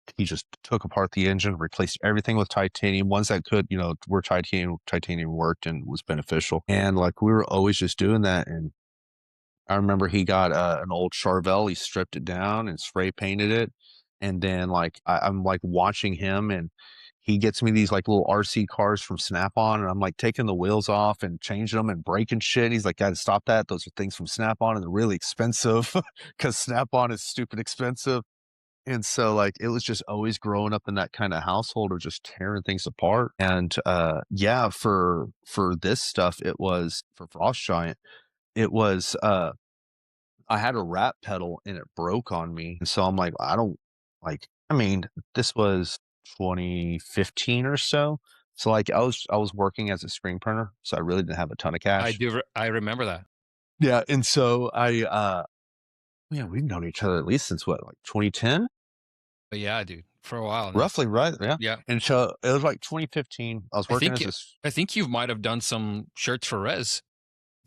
took apart the engine, replaced everything with titanium, ones that could, where titanium worked and was beneficial. And like we were always just doing that. And I remember he got an old Charvel. He stripped it down and spray painted it, and then like I'm like watching him, and he gets me these like little RC cars from Snap-on, and I'm like taking the wheels off and changing them and breaking shit. And he's like, "Gotta stop that. Those are things from Snap-on, and they're really expensive because Snap-on is stupid expensive." And so like it was just always growing up in that kind of household of just tearing things apart. And yeah, for this stuff, it was for Frost Giant. It was I had a rat pedal and it broke on me. And so I'm like, I don't like, I mean, this was 2015 or so. So like I was working as a screen printer, so I really didn't have a ton of cash. I remember that. Yeah, and so yeah, we've known each other at least since what, like 2010? But yeah, dude, for a while now. Roughly, right? Yeah. Yeah, And so it was like 2015. I was I working think as you, this I think you might have done some shirts for Rez.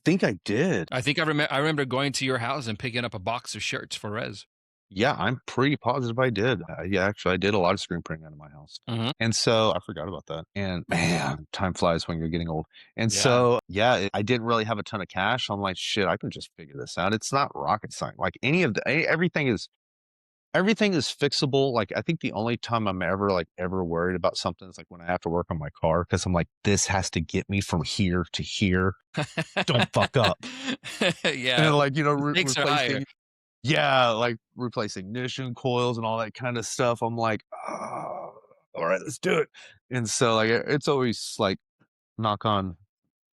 think I did. I think I remember going to your house and picking up a box of shirts for Rez. Yeah, I'm pretty positive I did. Yeah, actually, I did a lot of screen printing out of my house. Hmm. And so I forgot about that. And man, time flies when you're getting old. And Yeah. so, yeah, I didn't really have a ton of cash. I'm like, shit, I can just figure this out. It's not rocket science. Like everything is fixable. Like I think the only time I'm ever worried about something is like when I have to work on my car because I'm like, this has to get me from here to here. Don't fuck up. Yeah, And like, the stakes are higher. replacing yeah, like replace ignition coils and all that kind of stuff. I'm like, "Oh, all right, let's do it." And so like it's always like knock on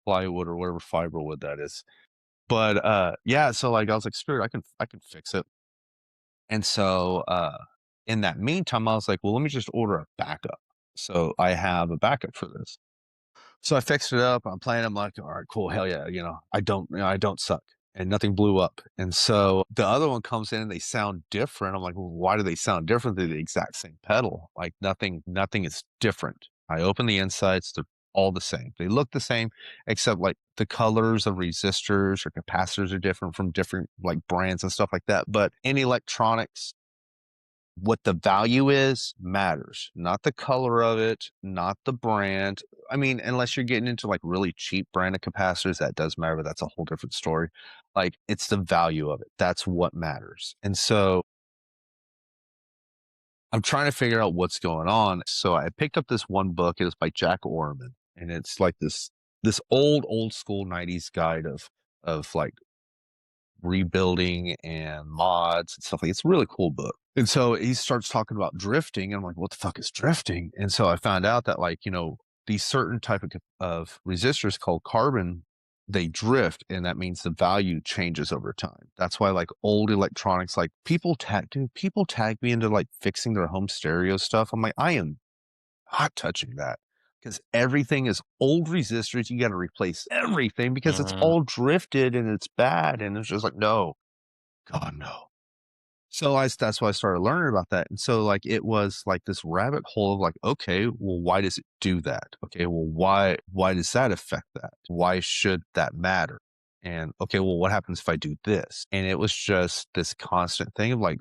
plywood or whatever fiber wood that is. But yeah, so like I was like, "Spirit, I can fix it." And so in that meantime, I was like, "Well, let me just order a backup." So I have a backup for this. So I fixed it up. I'm playing. I'm like, all right, cool. Hell yeah. I don't suck. And nothing blew up. And so the other one comes in and they sound different. I'm like, well, why do they sound different? They're the exact same pedal. Like nothing is different. I open the insides. They're all the same. They look the same, except like the colors of resistors or capacitors are different from different like brands and stuff like that. But in electronics, what the value is matters, not the color of it, not the brand. I mean, unless you're getting into like really cheap branded capacitors, that does matter, but that's a whole different story. Like it's the value of it. That's what matters. And so I'm trying to figure out what's going on. So I picked up this one book. It was by Jack Orman, and it's like this old school 90s guide of like rebuilding and mods and stuff like it's a really cool book. And so he starts talking about drifting. And I'm like, what the fuck is drifting? And so I found out that like, these certain type of resistors called carbon, they drift, and that means the value changes over time. That's why like old electronics, like people tag me into like fixing their home stereo stuff. I'm like, I am not touching that because everything is old resistors. You got to replace everything because it's Mhm. all drifted and it's bad. And it's just like, no, God, no. So that's why I started learning about that. And so like it was like this rabbit hole of like, okay, well, why does it do that? Okay, well, why does that affect that? Why should that matter? And okay, well, what happens if I do this? And it was just this constant thing of like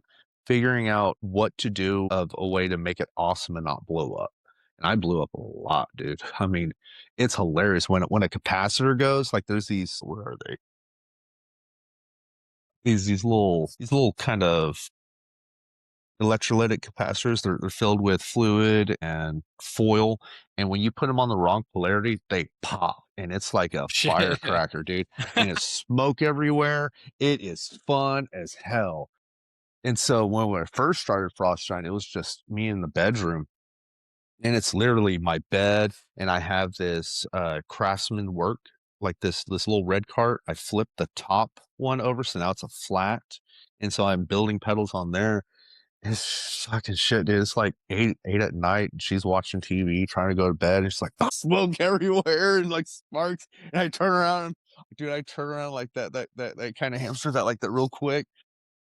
figuring out what to do of a way to make it awesome and not blow up. And I blew up a lot, dude. I mean, it's hilarious when a capacitor goes, like there's these, where are they? These little kind of electrolytic capacitors. They're filled with fluid and foil, and when you put them on the wrong polarity, they pop, and it's like a Shit. firecracker, dude. And it's smoke everywhere. It is fun as hell. And so when we first started frost giant, it was just me in the bedroom, and it's literally my bed, and I have this craftsman work, like this little red cart. I flipped the top one over, so now it's a flat, and so I'm building pedals on there. It's fucking shit, dude. It's like eight at night. And she's watching TV, trying to go to bed, and she's like, smoke everywhere and like sparks. And I turn around, dude. I turn around like that kind of hamster that like that real quick.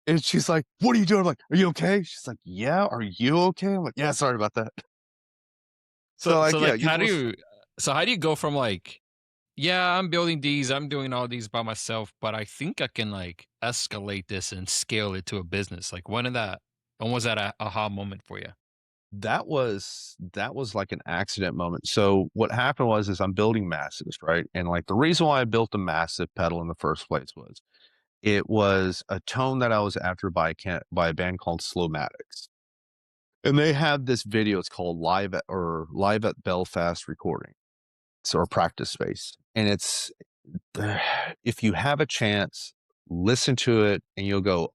And she's like, "What are you doing?" I'm like, "Are you okay?" She's like, "Yeah, are you okay?" I'm like, "Yeah, sorry about that." So So like, so yeah, like you how do listen. you so how do you go from like, yeah, I'm building these, I'm doing all these by myself, but I think I can like escalate this and scale it to a business. Like when was that a aha moment for you? That was like an accident moment. So what happened was is I'm building massives, right? And like the reason why I built a massive pedal in the first place was it was a tone that I was after by a band called Slowmatics. And they have this video, it's called Live at Belfast Recording. So or practice space. And it's if you have a chance, listen to it and you'll go,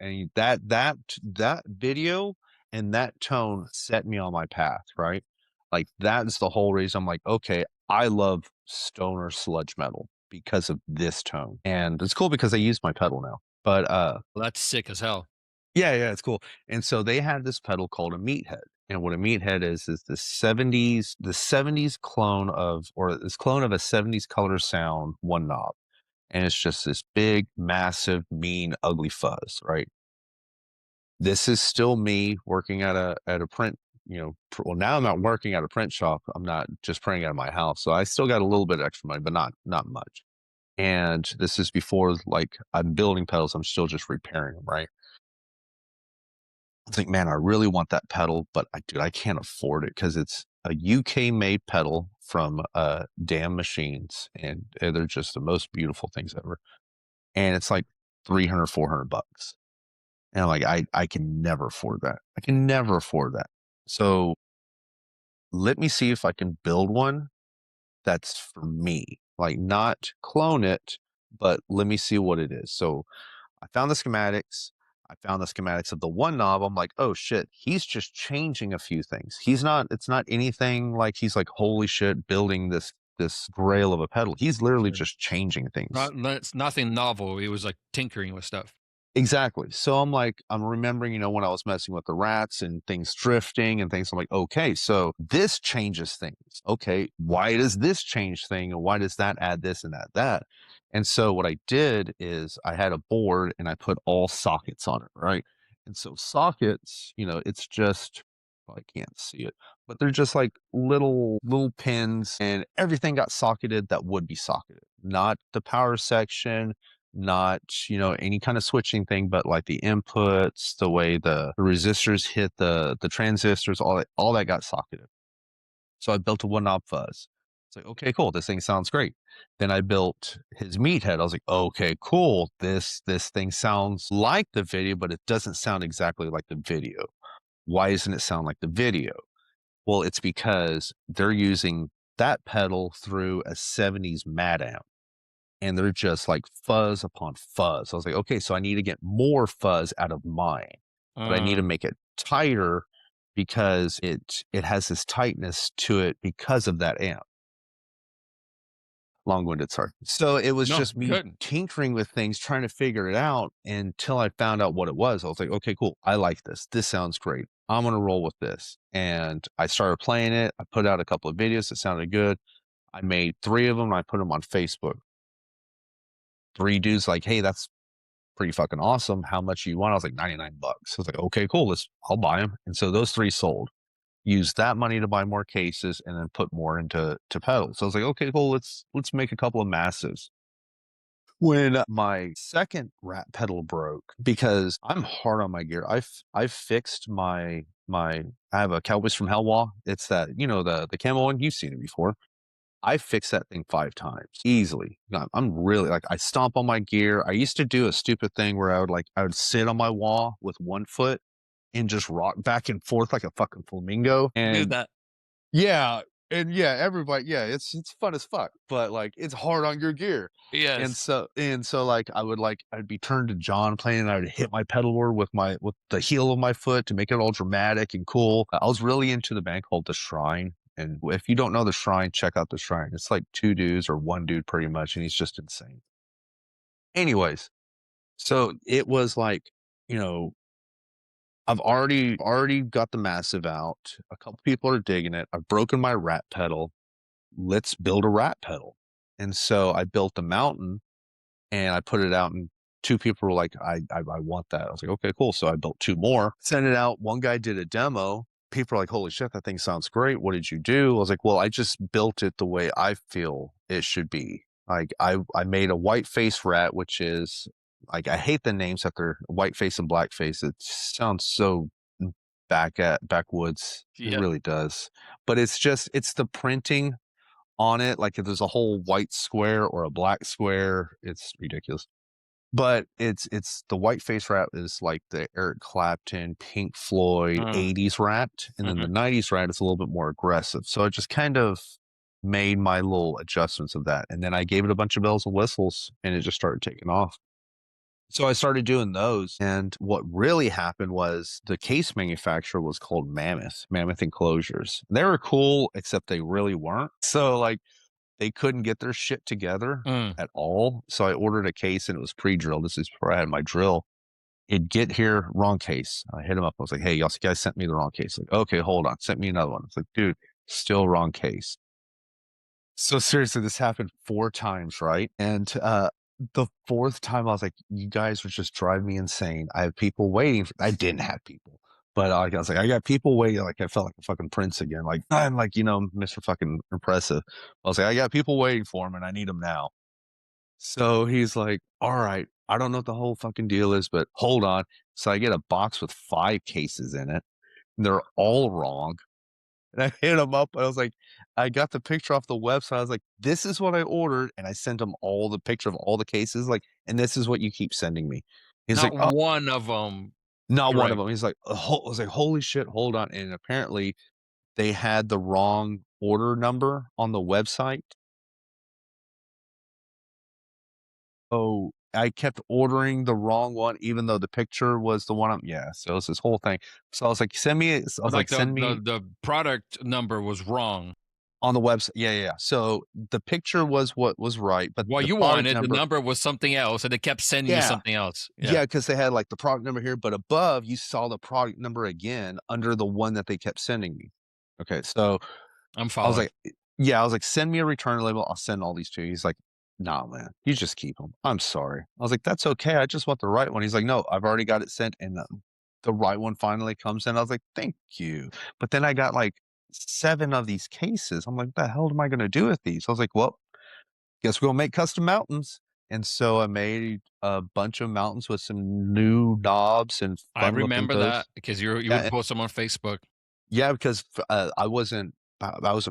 and that video and that tone set me on my path, right? Like that's the whole reason I'm like, okay, I love stoner sludge metal because of this tone. And it's cool because I use my pedal now. But Well, that's sick as hell. yeah, yeah, it's cool. And so they had this pedal called a meathead. And what a meathead is the 70s clone of, or this clone of a 70s color sound, one knob. And it's just this big, massive, mean, ugly fuzz, right? This is still me working at a print, well, now I'm not working at a print shop. I'm not just printing out of my house. So I still got a little bit of extra money, but not much. And this is before like I'm building pedals, I'm still just repairing them, right? I think, man, I really want that pedal, but dude, I can't afford it because it's a UK made pedal from Damn Machines, and they're just the most beautiful things ever. And it's like 300, $400. And I'm like, I can never afford that. I can never afford that. So let me see if I can build one that's for me. Like not clone it, but let me see what it is. So I found the schematics. I found the schematics of the one knob. I'm like, oh shit, he's just changing a few things. It's not anything like he's like, holy shit, building this grail of a pedal. He's literally Sure. just changing things. It's nothing novel. It was like tinkering with stuff. Exactly. So I'm like, I'm remembering, when I was messing with the rats and things drifting and things, I'm like, okay, so this changes things. Okay, why does this change thing? And why does that add this and that? And so what I did is I had a board and I put all sockets on it, right? And so sockets, it's just, well, I can't see it, but they're just like little pins, and everything got socketed that would be socketed, not the power section, not any kind of switching thing, but like the inputs, the way the resistors hit the transistors, all that got socketed. So I built a one knob fuzz. It's like, okay, cool, this thing sounds great. Then I built his meathead. I was like, okay, cool, this thing sounds like the video, but it doesn't sound exactly like the video. Why doesn't it sound like the video? Well, it's because they're using that pedal through a 70s mad amp, and they're just like fuzz upon fuzz. I was like, okay, so I need to get more fuzz out of mine, but I need to Mm, make it tighter because it has this tightness to it because of that amp. Long-winded, sorry. So it was no, just me good. tinkering with things, trying to figure it out until I found out what it was. I was like, okay, cool. I like this. This sounds great. I'm gonna roll with this. And I started playing it. I put out a couple of videos that sounded good. I made 3 of them and I put them on Facebook. 3 dudes like, hey, that's pretty fucking awesome. How much you want? I was like, $99. I was like, okay, cool. I'll buy them. And so those 3 sold. Use that money to buy more cases and then put more into pedals. So I was like, okay, cool. Let's make a couple of massives. When my second rat pedal broke, because I'm hard on my gear, I've fixed my I have a Cowboys from Hell wall. It's that, the camo one. You've seen it before. I fixed that thing 5 times easily. I'm really like, I stomp on my gear. I used to do a stupid thing where I would sit on my wall with one foot and just rock back and forth like a fucking flamingo. I did And that. yeah, And yeah, everybody, yeah, it's fun as fuck, but like it's hard on your gear. Yes. And so like I'd be turned to John playing and I would hit my pedal board with the heel of my foot to make it all dramatic and cool. I was really into the band called The Shrine. And if you don't know The Shrine, check out The Shrine. It's like two dudes or one dude pretty much, and he's just insane. Anyways, so it was like, you know, I've already got the massive out. A couple people are digging it. I've broken my rat pedal. Let's build a rat pedal. And so I built the mountain and I put it out and two people were like, I want that. I was like, okay, cool. So I built two more, sent it out. One guy did a demo. People are like, holy shit, that thing sounds great. What did you do? I was like, well, I just built it the way I feel it should be. Like I made a white face rat, which is like, I hate the names after white face and black face. It sounds so backwoods. It Yeah. really does. But it's the printing on it. Like if there's a whole white square or a black square, it's ridiculous. But it's the white face rat is like the Eric Clapton, Pink Floyd Mm, 80s rat, and then the mhm. 90s rat is a little bit more aggressive. So I just kind of made my little adjustments of that. And then I gave it a bunch of bells and whistles and it just started taking off. So I started doing those. And what really happened was the case manufacturer was called Mammoth Enclosures. They were cool, except they really weren't. So like they couldn't get their shit together Mm. at all. So I ordered a case and it was pre-drilled. This is before I had my drill. It'd get here, wrong case. I hit him up. I was like, hey, y'all guys sent me the wrong case. Like, okay, hold on. Sent me another one. It's like, dude, still wrong case. So seriously, this happened 4 times, right? And, the 4th time, I was like, "You guys are just driving me insane. I have people waiting for." I didn't have people, but, I was like, "I got people waiting." Like, I felt like a fucking prince again. Like, I'm like, Mr. Fucking Impressive. I was like, "I got people waiting for him, and I need them now." So he's like, "Alright, I don't know what the whole fucking deal is, but hold on." So I get a box with 5 cases in it, and they're all wrong. And I hit him up. I was like, I got the picture off the website. I was like, this is what I ordered. And I sent him all the picture of all the cases. Like, and this is what you keep sending me. He's like, Not oh, one of them not one of correct. them. He's like, I was like, holy shit, hold on. And apparently they had the wrong order number on the website. Oh, I kept ordering the wrong one, even though the picture was the one. Yeah. So it was this whole thing. So I was like, I was like, Like the send the me the product number was wrong. on the website. Yeah, yeah, yeah. So the picture was what was right, but What the you product wanted, the number, number was something else, and they kept sending you yeah, something else. yeah, Yeah, because they had like the product number here, but above you saw the product number again under the one that they kept sending me. Okay, so I'm I was following. like, yeah, I was like, send me a return label. I'll send all these to you. He's like, nah, man, you just keep them. I'm sorry. I was like, that's okay. I just want the right one. He's like, no, I've already got it sent, and the right one finally comes in. I was like, thank you. But then I got like 7 of these cases. I'm like, the hell am I going to do with these? I was like, well, guess we're gonna make custom mountains. And so I made a bunch of mountains with some new knobs and I fun looking remember that posts. because you would Yeah, post them on Facebook. yeah, because I wasn't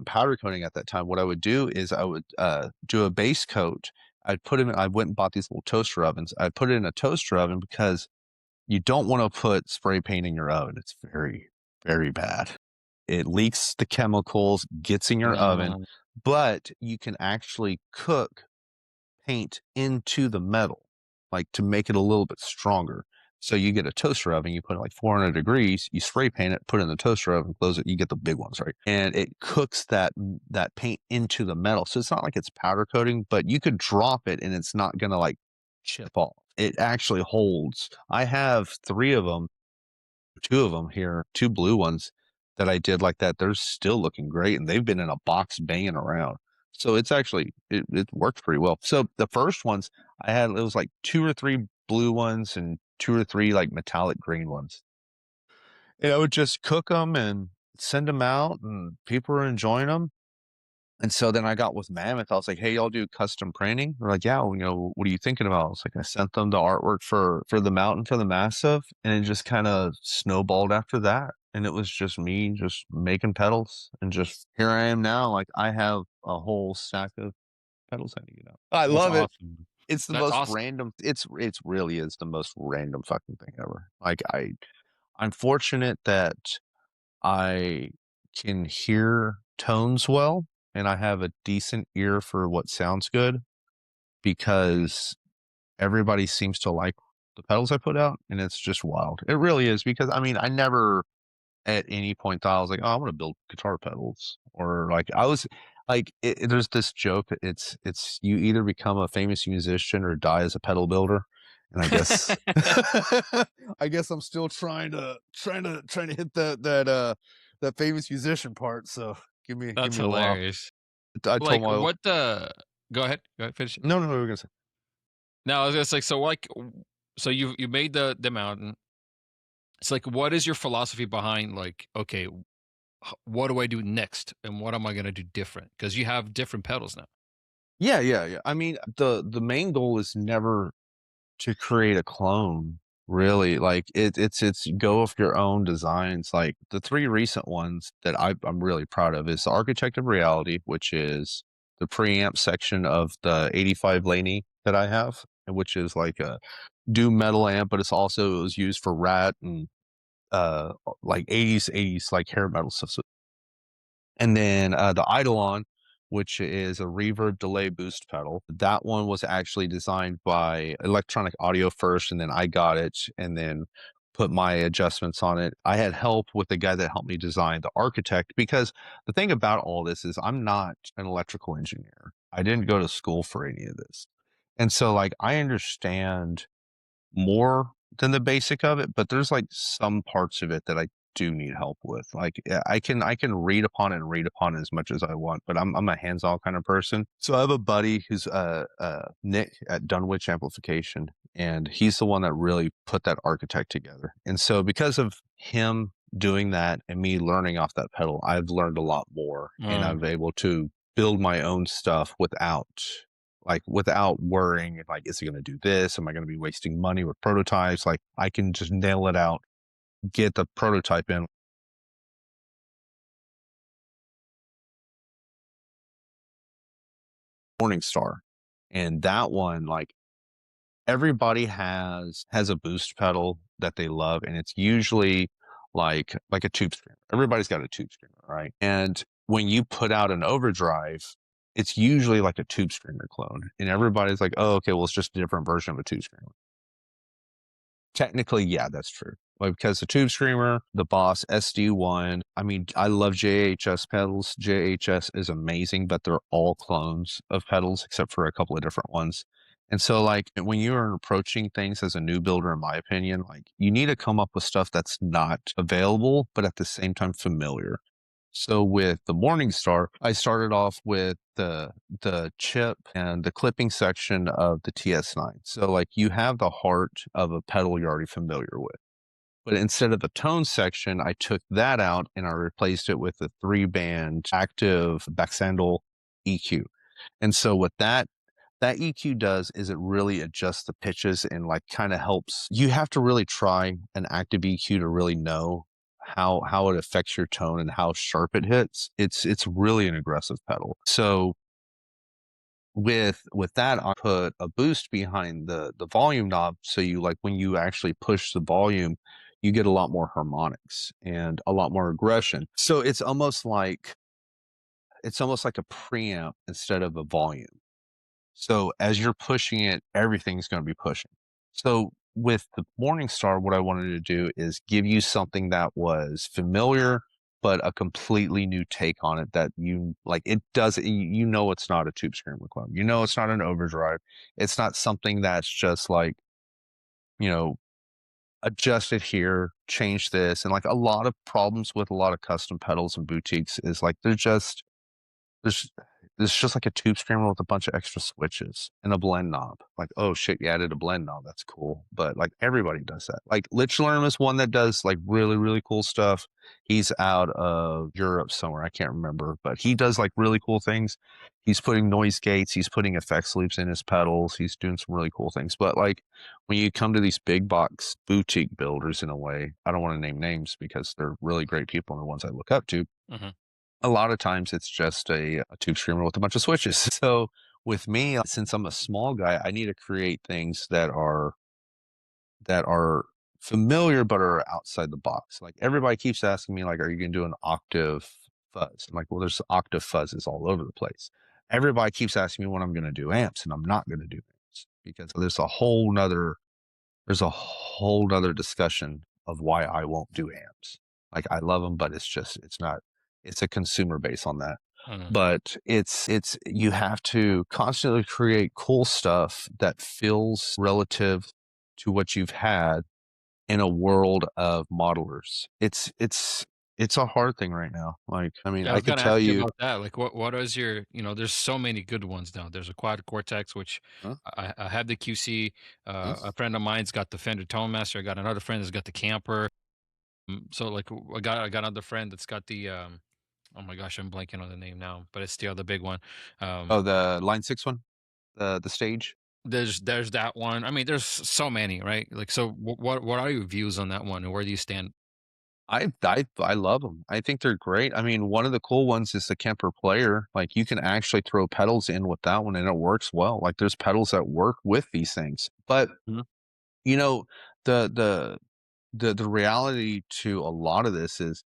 powder coating at that time. What I would do is I would do a base coat. I went and bought these little toaster ovens. I put it in a toaster oven because you don't want to put spray paint in your oven. It's very, very bad. It leaks the chemicals, gets in your oven, Mm, but you can actually cook paint into the metal, like to make it a little bit stronger. So you get a toaster oven, you put it like 400 degrees, you spray paint it, put it in the toaster oven, close it, you get the big ones, right? And it cooks that paint into the metal. So it's not like it's powder coating, but you could drop it and it's not gonna like chip off. It actually holds. I have 3 of them, 2 of them here, 2 blue ones that I did like that. They're still looking great, and they've been in a box banging around. So it's actually it works pretty well. So the first ones I had, it was like 2 or 3 blue ones and 2 or 3 like metallic green ones. And I would just cook them and send them out, and people were enjoying them. And so then I got with Mammoth. I was like, "Hey, y'all do custom printing?" They're like, "Yeah, well, what are you thinking about?" I was like, I sent them the artwork for the mountain for the massive, and it just kind of snowballed after that. And it was just me just making pedals, and just here I am now. Like I have a whole stack of pedals I need to get out. I that's love it. awesome. It's the That's most awesome. random. It's really is the most random fucking thing ever. Like I'm fortunate that I can hear tones well, and I have a decent ear for what sounds good because everybody seems to like the pedals I put out, and it's just wild. It really is because I mean, I never at any point thought I was like, "Oh, I wanna build guitar pedals," or, like, I was like, there's this joke, it's you either become a famous musician or die as a pedal builder, and I guess I guess I'm still trying to hit that famous musician part, so give That's me a while. hilarious. I told Like, my what the go ahead. Go ahead, finish it. no, no, no, we're gonna say No, I was gonna say, so, like, so you made the mountain. It's like, what is your philosophy behind, like, okay, what do I do next, and what am I gonna do different? Because you have different pedals now. yeah, yeah, yeah. I mean, the main goal is never to create a clone, really, like, it's go with your own designs, like, the 3 recent ones that I'm really proud of is the Architect of Reality, which is the preamp section of the 85 Laney that I have, and which is like a doom metal amp, but it was used for Rat and, like, 80s, like, hair metal stuff, so and then, the Eidolon, which is a reverb delay boost pedal. That one was actually designed by Electronic Audio first, and then I got it and then put my adjustments on it. I had help with the guy that helped me design the Architect because the thing about all this is I'm not an electrical engineer. I didn't go to school for any of this. And so, like, I understand more than the basic of it, but there's, like, some parts of it that I do need help with. Like, yeah, I can read upon it and read upon it as much as I want, but I'm a hands-on kind of person. So I have a buddy who's, Nick at Dunwich Amplification, and he's the one that really put that Architect together. And so because of him doing that and me learning off that pedal, I've learned a lot more, and Uh, I'm able to build my own stuff without worrying if, like, is it gonna do this? Am I gonna be wasting money with prototypes? Like, I can just nail it out, get the prototype in Morningstar. And that one, like, everybody has a boost pedal that they love, and it's usually like a tube screamer. Everybody's got a tube screamer, right? And when you put out an overdrive, it's usually like a tube screamer clone, and everybody's like, "Oh, okay, well, it's just a different version of a tube screamer." Technically, yeah, that's true. Like, because the Tube Screamer, the Boss SD1, I mean, I love JHS pedals. JHS is amazing, but they're all clones of pedals except for a couple of different ones. And so, like, when you are approaching things as a new builder, in my opinion, like, you need to come up with stuff that's not available, but at the same time familiar. So with the Morningstar, I started off with the chip and the clipping section of the TS9. So like you have the heart of a pedal you're already familiar with. But instead of the tone section, I took that out and I replaced it with a 3-band active Baxandal EQ. And so what that EQ does is it really adjusts the pitches and like kind of helps. You have to really try an active EQ to really know how it affects your tone and how sharp it hits. It's really an aggressive pedal. So with that, I put a boost behind the volume knob. So you like when you actually push the volume, you get a lot more harmonics and a lot more aggression. So it's almost like a preamp instead of a volume. So as you're pushing it, everything's going to be pushing. So with the Morningstar, what I wanted to do is give you something that was familiar, but a completely new take on it that you like. It does, you know, it's not a Tube Screamer clone. You know, it's not an overdrive. It's not something that's just like, you know, adjust it here, change this. And like a lot of problems with a lot of custom pedals and boutiques is like there's there's just like a tube screamer with a bunch of extra switches and a blend knob. Like, oh shit, you added a blend knob. That's cool. But like everybody does that. Like Lichlerm is one that does like really, really cool stuff. He's out of Europe somewhere. I can't remember, but he does like really cool things. He's putting noise gates, he's putting effects loops in his pedals, he's doing some really cool things. But like when you come to these big box boutique builders in a way, I don't want to name names because they're really great people and the ones I look up to, mhm. a lot of times it's just a tube screamer with a bunch of switches. So with me, since I'm a small guy, I need to create things that are familiar but are outside the box. Like everybody keeps asking me, like, are you gonna do an octave fuzz. I'm like, well, there's octave fuzzes all over the place. Everybody keeps asking me when I'm going to do amps, and I'm not going to do amps because there's a whole nother discussion of why I won't do amps. Like I love them, but it's not. It's a consumer base on that. Mhm. But it's you have to constantly create cool stuff that feels relative to what you've had in a world of modelers. It's a hard thing right now. Like, I mean, Yeah, I I was could gonna ask tell you you, about that. Like, what is your, there's so many good ones now. There's a quad cortex, which huh? I have the QC. Huh? A friend of mine's got the Fender Tone Master. I got another friend that's got the Camper. So like, I got another friend that's got the oh my gosh, I'm blanking on the name now, but it's the other big one. Oh, Um, the line 6 one, the stage. there's that one. I mean, there's so many, right? Like, so what are your views on that one, and where do you stand? I love them. I think they're great. I mean, one of the cool ones is the Kemper Player. Like, you can actually throw pedals in with that one, and it works well. Like, there's pedals that work with these things. But, Mhm. you know, the the the reality to a lot of this is,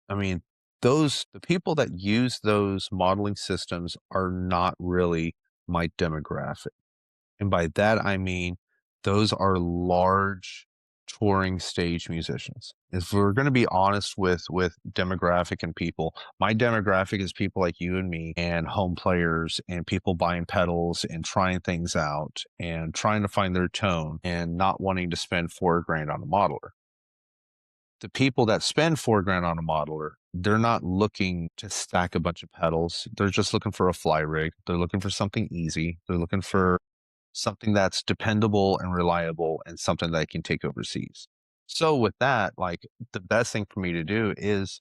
I mean, the people that use those modeling systems are not really my demographic. And by that, I mean, those are large touring stage musicians. If we're going to be honest with demographic and people, my demographic is people like you and me and home players and people buying pedals and trying things out and trying to find their tone and not wanting to spend 4 grand on a modeler. The people that spend 4 grand on a modeler, they're not looking to stack a bunch of pedals. They're just looking for a fly rig. They're looking for something easy. They're looking for something that's dependable and reliable and something that I can take overseas. So with that, like the best thing for me to do is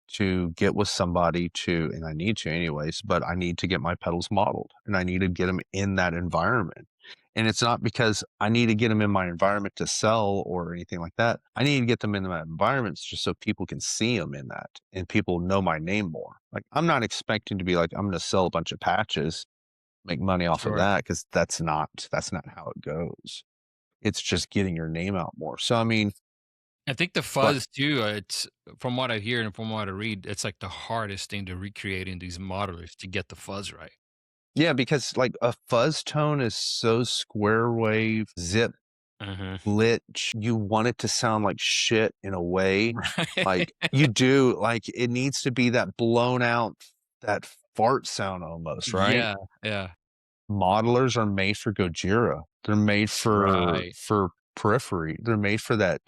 to get with somebody to, and I need to anyways, but I need to get my pedals modeled and I need to get them in that environment. And it's not because I need to get them in my environment to sell or anything like that. I need to get them in my environments just so people can see them in that and people know my name more. Like I'm not expecting to be like, I'm going to sell a bunch of patches, make money off of Sure. that because that's not how it goes. It's just getting your name out more. So I mean, I think the but fuzz too, it's from what I hear and from what I read, it's like the hardest thing to recreate in these modelers to get the fuzz right. yeah, because like a fuzz tone is so square wave, zip, Mhm. glitch. You want it to sound like shit in a way. Right. Like you do, like it needs to be that blown out, that fart sound almost, right? Yeah, yeah. Modelers are made for Gojira. They're made Right, for periphery. They're made for that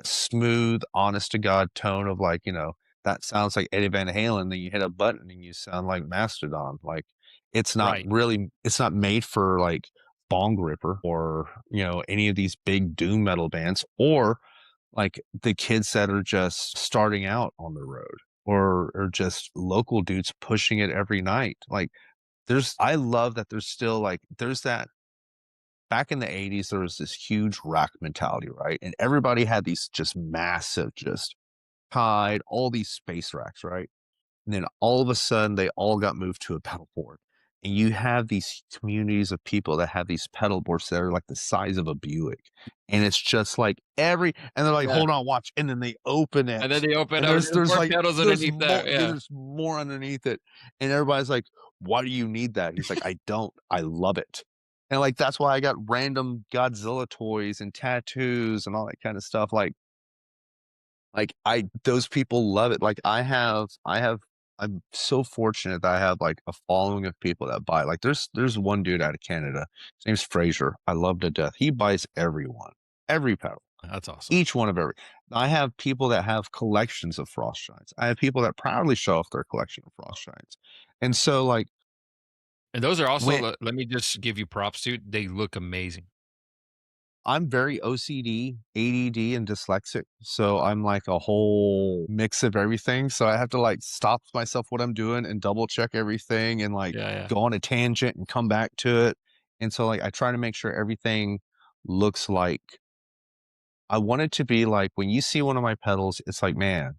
smooth, honest to God tone of like, that sounds like Eddie Van Halen, then you hit a button and you sound like Mastodon. Like right. it's not made for like Bong Ripper or, any of these big doom metal bands or like the kids that are just starting out on the road or just local dudes pushing it every night. Like I love that there's still like there's that back in the 80s there was this huge rock mentality, right? And everybody had these just massive, just tied all these space racks, right? And then all of a sudden they all got moved to a pedal board. And you have these communities of people that have these pedal boards that are like the size of a Buick. And it's just like and they're like, Yeah, hold on, watch. And then they open and then it. they open And up, there's there's more like pedals underneath there, yeah. there's more underneath it. And everybody's like, why do you need that? He's like, I don't. I love it. And like that's why I got random Godzilla toys and tattoos and all that kind of stuff. Like I those people love it. Like I'm so fortunate that I have like a following of people that buy. Like there's one dude out of Canada. His name's Fraser. I love to death. He buys everyone, every pedal, That's awesome. each one of every. I have people that have collections of frost shines. I have people that proudly show off their collection of frost shines. And so like And those are also, when let me just give you props to, they look amazing. I'm very OCD, ADD, and dyslexic, so I'm like a whole mix of everything, so I have to, like, stop myself what I'm doing and double check everything and, like, Yeah, yeah. go on a tangent and come back to it, and so, like, I try to make sure everything looks like I want it to be like, when you see one of my pedals, it's like, "Man,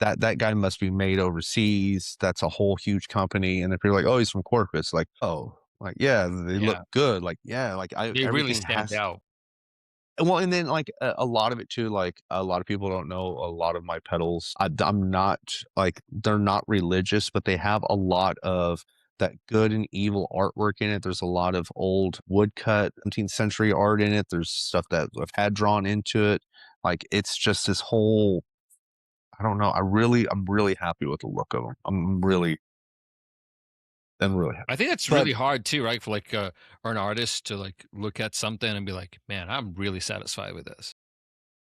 that guy must be made overseas, that's a whole huge company," and if you're like, "Oh, he's from Corpus," it's like, "Oh," like, "Yeah, they look Yeah, good," like, "Yeah," like, I they really everything stand has out. Well, and then, like, a lot of it too, like, a lot of people don't know a lot of my pedals. I'm not like, they're not religious, but they have a lot of that good and evil artwork in it. There's a lot of old woodcut 17th century art in it. There's stuff that I've had drawn into it. Like, it's just this whole I don't know. I'm really happy with the look of them. I'm really happy. I think that's But really hard too, right? For like or an artist to like look at something and be like, man, I'm really satisfied with this.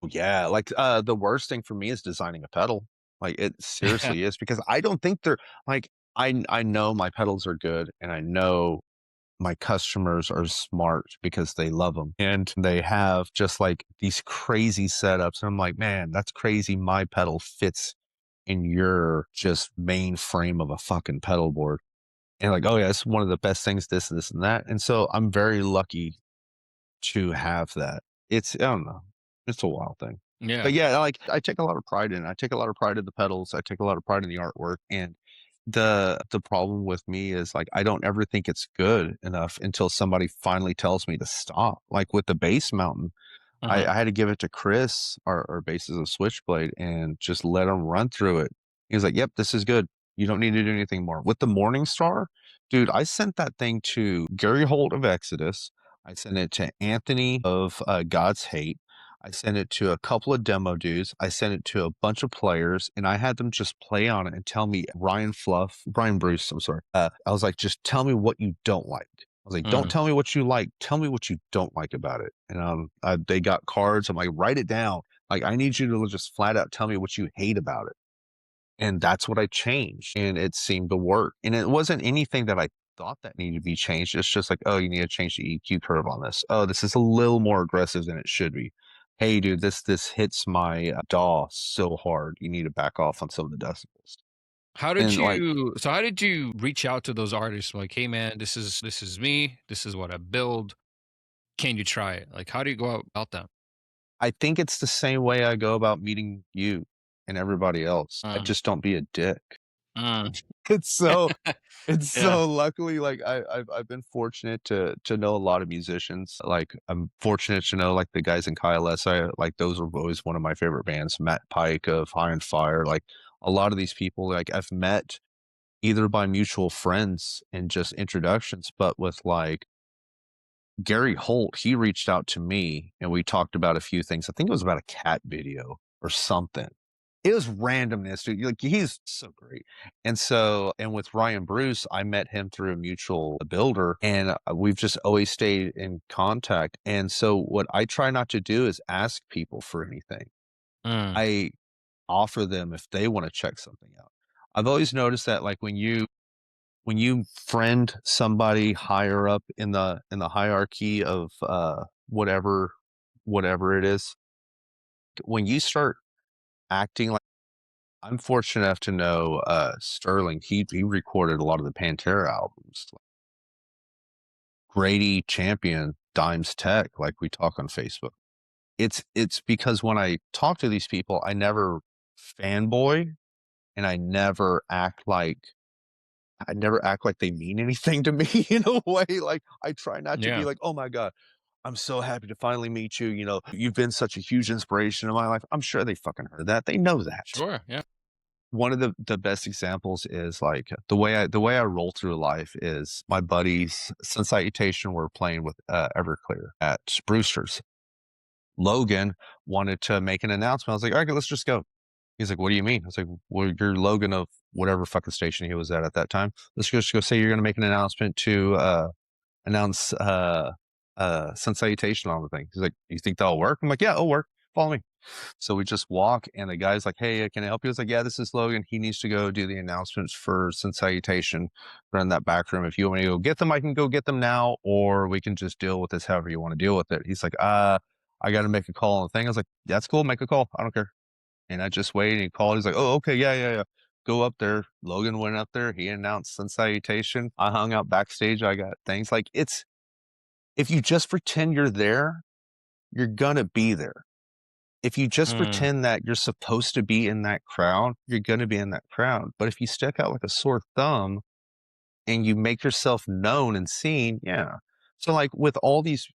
yeah, like, the worst thing for me is designing a pedal. Like, it seriously is because I don't think they're like, I know my pedals are good, and I know my customers are smart because they love them, and they have just, like, these crazy setups, and I'm like, "Man, that's crazy my pedal fits in your just main frame of a fucking pedal board." And like, "Oh, yeah, it's one of the best things, this, and that." And so I'm very lucky to have that. I don't know. It's a wild thing. Yeah. But yeah, like I take a lot of pride in it. I take a lot of pride in the pedals. I take a lot of pride in the artwork. And the problem with me is like I don't ever think it's good enough until somebody finally tells me to stop. Like with the bass mountain, Uh-huh. I had to give it to Chris, our bassist of Switchblade, and just let him run through it. He was like, "Yep, this is good. You don't need to do anything more." With the Morning Star, dude, I sent that thing to Gary Holt of Exodus. I sent it to Anthony of God's Hate. I sent it to a couple of demo dudes. I sent it to a bunch of players, and I had them just play on it and tell me Brian Bruce. I'm sorry. I was like, just tell me what you don't like. I was like, don't Mm. tell me what you like. Tell me what you don't like about it. And they got cards. I'm like, write it down. Like, I need you to just flat out tell me what you hate about it. And that's what I changed, and it seemed to work. And it wasn't anything that I thought that needed to be changed. It's just like, oh, you need to change the EQ curve on this. Oh, this is a little more aggressive than it should be. Hey, dude, this hits my DAW so hard. You need to back off on some of the decibels. And like, How did you reach out to those artists like, "Hey man, this is me. This is what I build. Can you try it?" Like, how do you go about that? I think it's the same way I go about meeting you and everybody else. I Mm. just don't be a dick. Mm. It's so It's Yeah. so luckily, like, I've been fortunate to know a lot of musicians, like, I'm fortunate to know, like, the guys in KLS, like, those are always one of my favorite bands, Matt Pike of High on Fire, like, a lot of these people, like, I've met either by mutual friends and just introductions, but with, like, Gary Holt, he reached out to me, and we talked about a few things. I think it was about a cat video or something. It was randomness, dude. Like, he's so great. And with Ryan Bruce, I met him through a mutual builder, and, we've just always stayed in contact. And so what I try not to do is ask people for anything. Mm. I offer them if they wanna check something out. I've always noticed that, like, when you friend somebody higher up in the hierarchy of, whatever it is, when you start acting like I'm fortunate enough to know, Sterling, he recorded a lot of the Pantera albums, like Grady Champion, Dimes Tech, like we talk on Facebook. It's because when I talk to these people, I never fanboy, and I never act like they mean anything to me in a way, like, I try not to be Yeah. like, "Oh my god, I'm so happy to finally meet you, you know, you've been such a huge inspiration in my life." I'm sure they fucking heard that, they know that. Sure. Yeah. One of the best examples is, like, the way I roll through life is my buddies, since Citation were playing with, Everclear at Brewster's. Logan wanted to make an announcement, I was like, "Alright, let's just go." He's like, "What do you mean?" I was like, "Well, you're Logan of whatever fucking station he was at that time. Let's just go say you're gonna make an announcement to, announce, Sun Salutation on the thing." He's like, "You think that'll work?" I'm like, "Yeah, it'll work. Follow me." So we just walk, and the guy's like, "Hey, can I help you?" I was like, "Yeah, this is Logan. He needs to go do the announcements for Sun Salutation. They're in that back room. If you want me to go get them, I can go get them now, or we can just deal with this however you wanna deal with it." He's like, I gotta make a call on the thing." I was like, "That's cool. Make a call. I don't care." And I just waited, and he called, he's like, "Oh, okay, yeah, yeah, yeah." Go up there. Logan went up there, he announced Sun Salutation. I hung out backstage, I got things like, it's if you just pretend you're there, you're gonna be there. If you just Mm. pretend that you're supposed to be in that crowd, you're gonna be in that crowd. But if you stick out like a sore thumb and you make yourself known and seen, yeah. So, like, with all these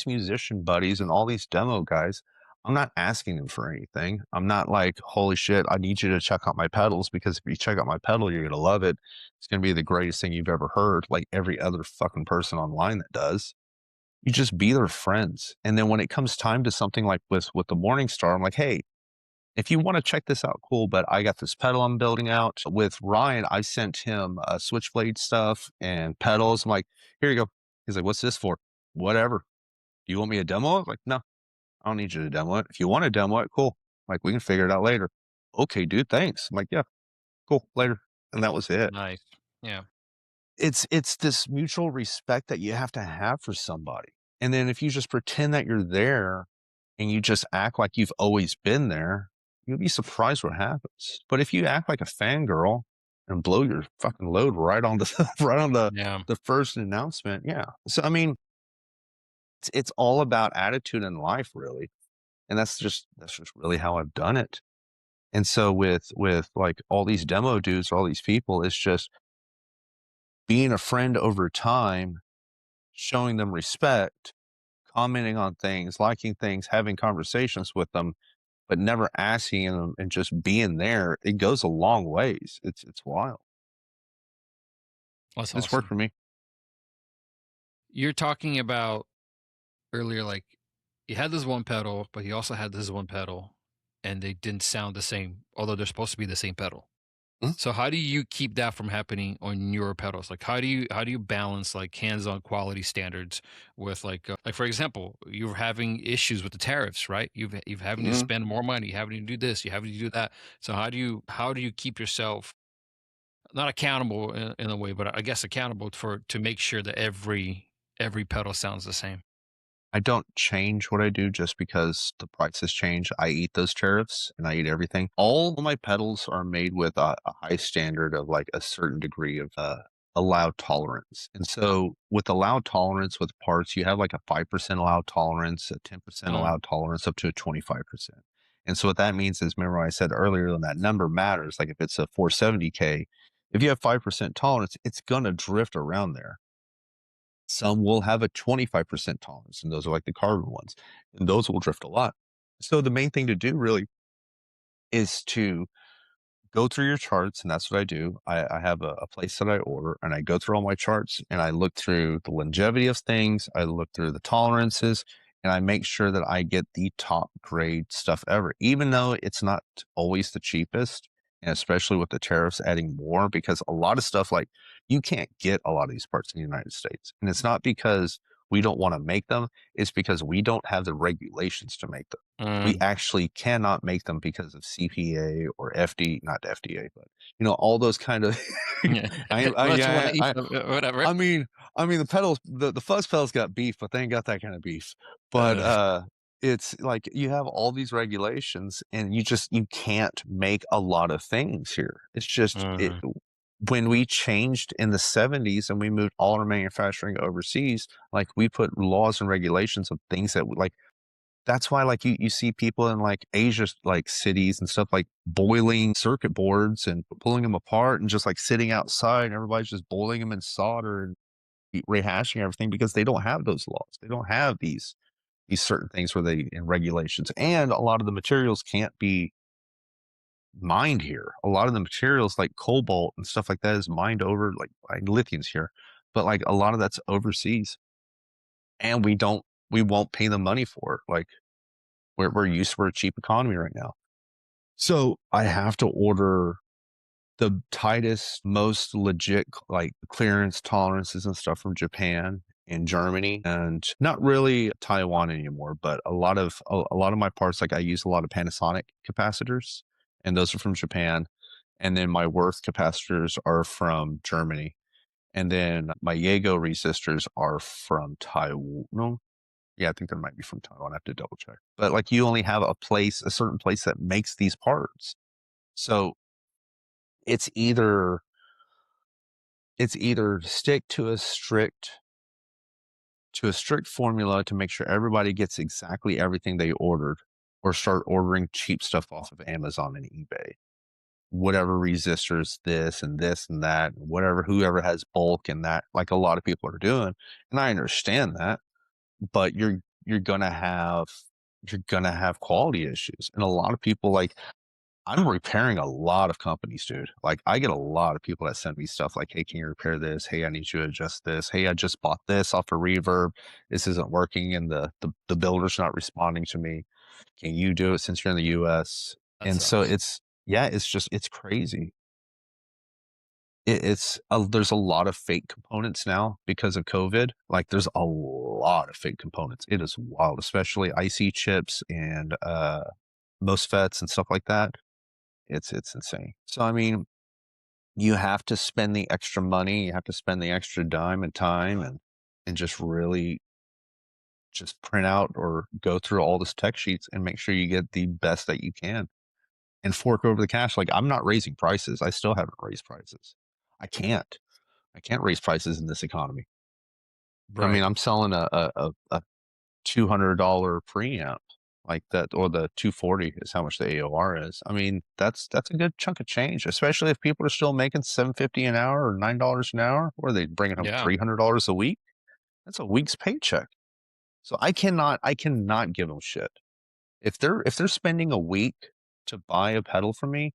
musician buddies and all these demo guys, I'm not asking them for anything. I'm not like, "Holy shit, I need you to check out my pedals because if you check out my pedal, you're gonna love it. It's gonna be the greatest thing you've ever heard," like every other fucking person online that does. You just be their friends, and then when it comes time to something like with the Morningstar, I'm like, "Hey, if you wanna check this out, cool, but I got this pedal I'm building out." With Ryan, I sent him, Switchblade stuff and pedals. I'm like, "Here you go." He's like, "What's this for?" "Whatever. Do you want me to demo it?" Like, "No, I don't need you to demo it. If you wanna demo it, cool. Like, we can figure it out later." "Okay, dude, thanks." I'm like, "Yeah, cool, later." And that was it. Nice. Yeah. It's this mutual respect that you have to have for somebody. And then if you just pretend that you're there and you just act like you've always been there, you'll be surprised what happens. But if you act like a fangirl and blow your fucking load right on the right on Yeah. the first announcement, yeah. So I mean, it's all about attitude in life, really. And that's just really how I've done it. And so with like all these demo dudes, all these people, it's just being a friend over time, showing them respect, commenting on things, liking things, having conversations with them, but never asking them and just being there, it goes a long ways. It's wild. That's It's worked awesome. for me. You're talking about earlier, like you had this one pedal, but you also had this one pedal, and they didn't sound the same, although they're supposed to be the same pedal. Mhm, So how do you keep that from happening on your pedals? Like how do you balance like hands-on quality standards with like for example, you're having issues with the tariffs, right? You've having to mhm. spend more money, you having to do this, you having to do that. So how do you keep yourself not accountable in a way, but I guess accountable for to make sure that every pedal sounds the same? I don't change what I do just because the prices change. I eat those tariffs and I eat everything. All of my pedals are made with a high standard of like a certain degree of allowed tolerance. And so with allowed tolerance with parts, you have like a 5% allowed tolerance, a 10% Mm, allowed tolerance, up to a 25%. And so what that means is, remember what I said earlier, when that number matters, like if it's a 470K, if you have 5% tolerance, it's going to drift around there. Some will have a 25% tolerance, and those are like the carbon ones, and those will drift a lot. So the main thing to do really is to go through your charts, and that's what I do. I have a place that I order, and I go through all my charts, and I look through the longevity of things. I look through the tolerances, and I make sure that I get the top grade stuff ever, even though it's not always the cheapest, and especially with the tariffs adding more, because a lot of stuff like you can't get a lot of these parts in the United States, and it's not because we don't want to make them; it's because we don't have the regulations to make them. We mm. actually cannot make them because of CPA or FD, not FDA, but all those kind of. Yeah. Much Yeah, money, whatever. I mean the pedals, the fuzz pedals got beef, but they ain't got that kind of beef. But Uh, it's like you have all these regulations, and you can't make a lot of things here. It's just it. mhm. When we changed in the 70s and we moved all our manufacturing overseas, like we put laws and regulations of things that like that's why, like, you see people in, like, Asia, like, cities and stuff, like, boiling circuit boards and pulling them apart and just, like, sitting outside, and everybody's just boiling them in solder and rehashing everything because they don't have those laws. They don't have these certain things where they and regulations, and a lot of the materials can't be mined here. A lot of the materials, like cobalt and stuff like that, is mined over, like, lithium's here, but, like, a lot of that's overseas, and we won't pay the money for it. Like, we're used for a cheap economy right now. So I have to order the tightest, most legit, like clearance tolerances and stuff from Japan and Germany, and not really Taiwan anymore. But a lot of my parts, like I use a lot of Panasonic capacitors, and those are from Japan. And then my Worth capacitors are from Germany, and then my Yago resistors are from Taiwan. No, yeah, I think they might be from Taiwan. I have to double check. But like you only have a certain place that makes these parts. So it's either stick to a strict formula to make sure everybody gets exactly everything they ordered, or start ordering cheap stuff off of Amazon and eBay. whatever resistors this and that, and whatever whoever has bulk and that, like a lot of people are doing. And I understand that, but you're gonna have quality issues. And a lot of people like I'm repairing a lot of companies, dude. Like I get a lot of people that send me stuff like, hey, can you repair this? Hey, I need you to adjust this. Hey, I just bought this off of Reverb. This isn't working and the builder's not responding to me. Can you do it since you're in the US? That And so sucks. it's yeah, it's just it's crazy. There's a lot of fake components now because of COVID. Like, there's a lot of fake components. It is wild, especially IC chips and, MOSFETs and stuff like that. It's insane. So, I mean, you have to spend the extra money, you have to spend the extra dime and time and just really just print out or go through all this tech sheets and make sure you get the best that you can and fork over the cash. Like, I'm not raising prices. I still haven't raised prices. I can't. I can't raise prices in this economy. I mean, Right. I'm selling a $200 preamp like that, or the 240 is how much the AOR is. I mean, that's a good chunk of change, especially if people are still making 750 an hour or $9 an hour, or are they bringing home Yeah. $300 a week? That's a week's paycheck. So I cannot give them shit. If they're spending a week to buy a pedal from me,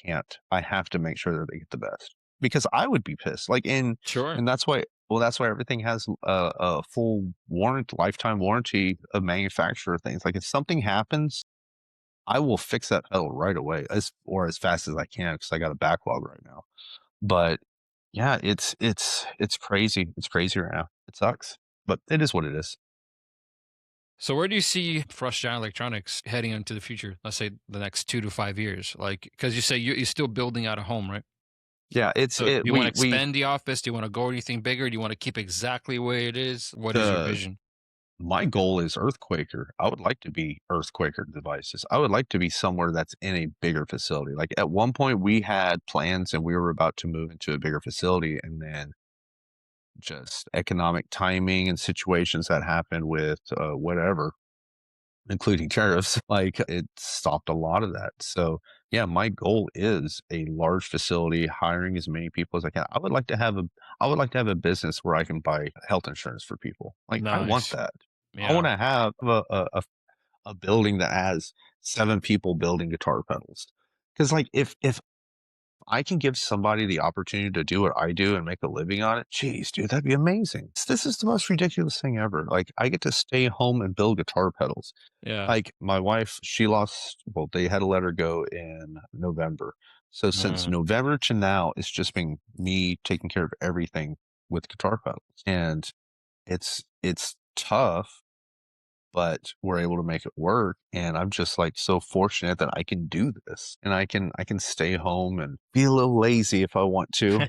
can't. I have to make sure that they get the best because I would be pissed. Like, Sure. and that's why. Well, that's why everything has a full warrant, lifetime warranty of manufacturer things. Like, if something happens, I will fix that pedal right away, as fast as I can because I got a backlog right now. But yeah, it's crazy. It's crazy right now. It sucks, but it is what it is. So where do you see Giant Electronics heading into the future? Let's say the next 2 to 5 years, like because you say you're still building out a home, right? Yeah, it's So do it. you want to We expand the office? Do you want to go anything bigger? Do you want to keep exactly where it is? What is your the vision? My goal is Earthquaker. I would like to be Earthquaker devices. I would like to be somewhere that's in a bigger facility. Like at one point, we had plans and we were about to move into a bigger facility, and then just economic timing and situations that happened with whatever, including tariffs, like it stopped a lot of that. So, yeah, my goal is a large facility, hiring as many people as I can. I would like to have a business where I can buy health insurance for people. Like I want Nice. that. I want Yeah. to have a building that has 7 people building guitar pedals. Because like if I can give somebody the opportunity to do what I do and make a living on it, geez, dude, that'd be amazing. This is the most ridiculous thing ever. Like I get to stay home and build guitar pedals. Yeah. Like, my wife, she lost well, they had to let her go in November. So since Mm. November to now, it's just been me taking care of everything with guitar pedals, and it's tough, but we're able to make it work, and I'm just, like, so fortunate that I can do this, and I can stay home and be a little lazy if I want to,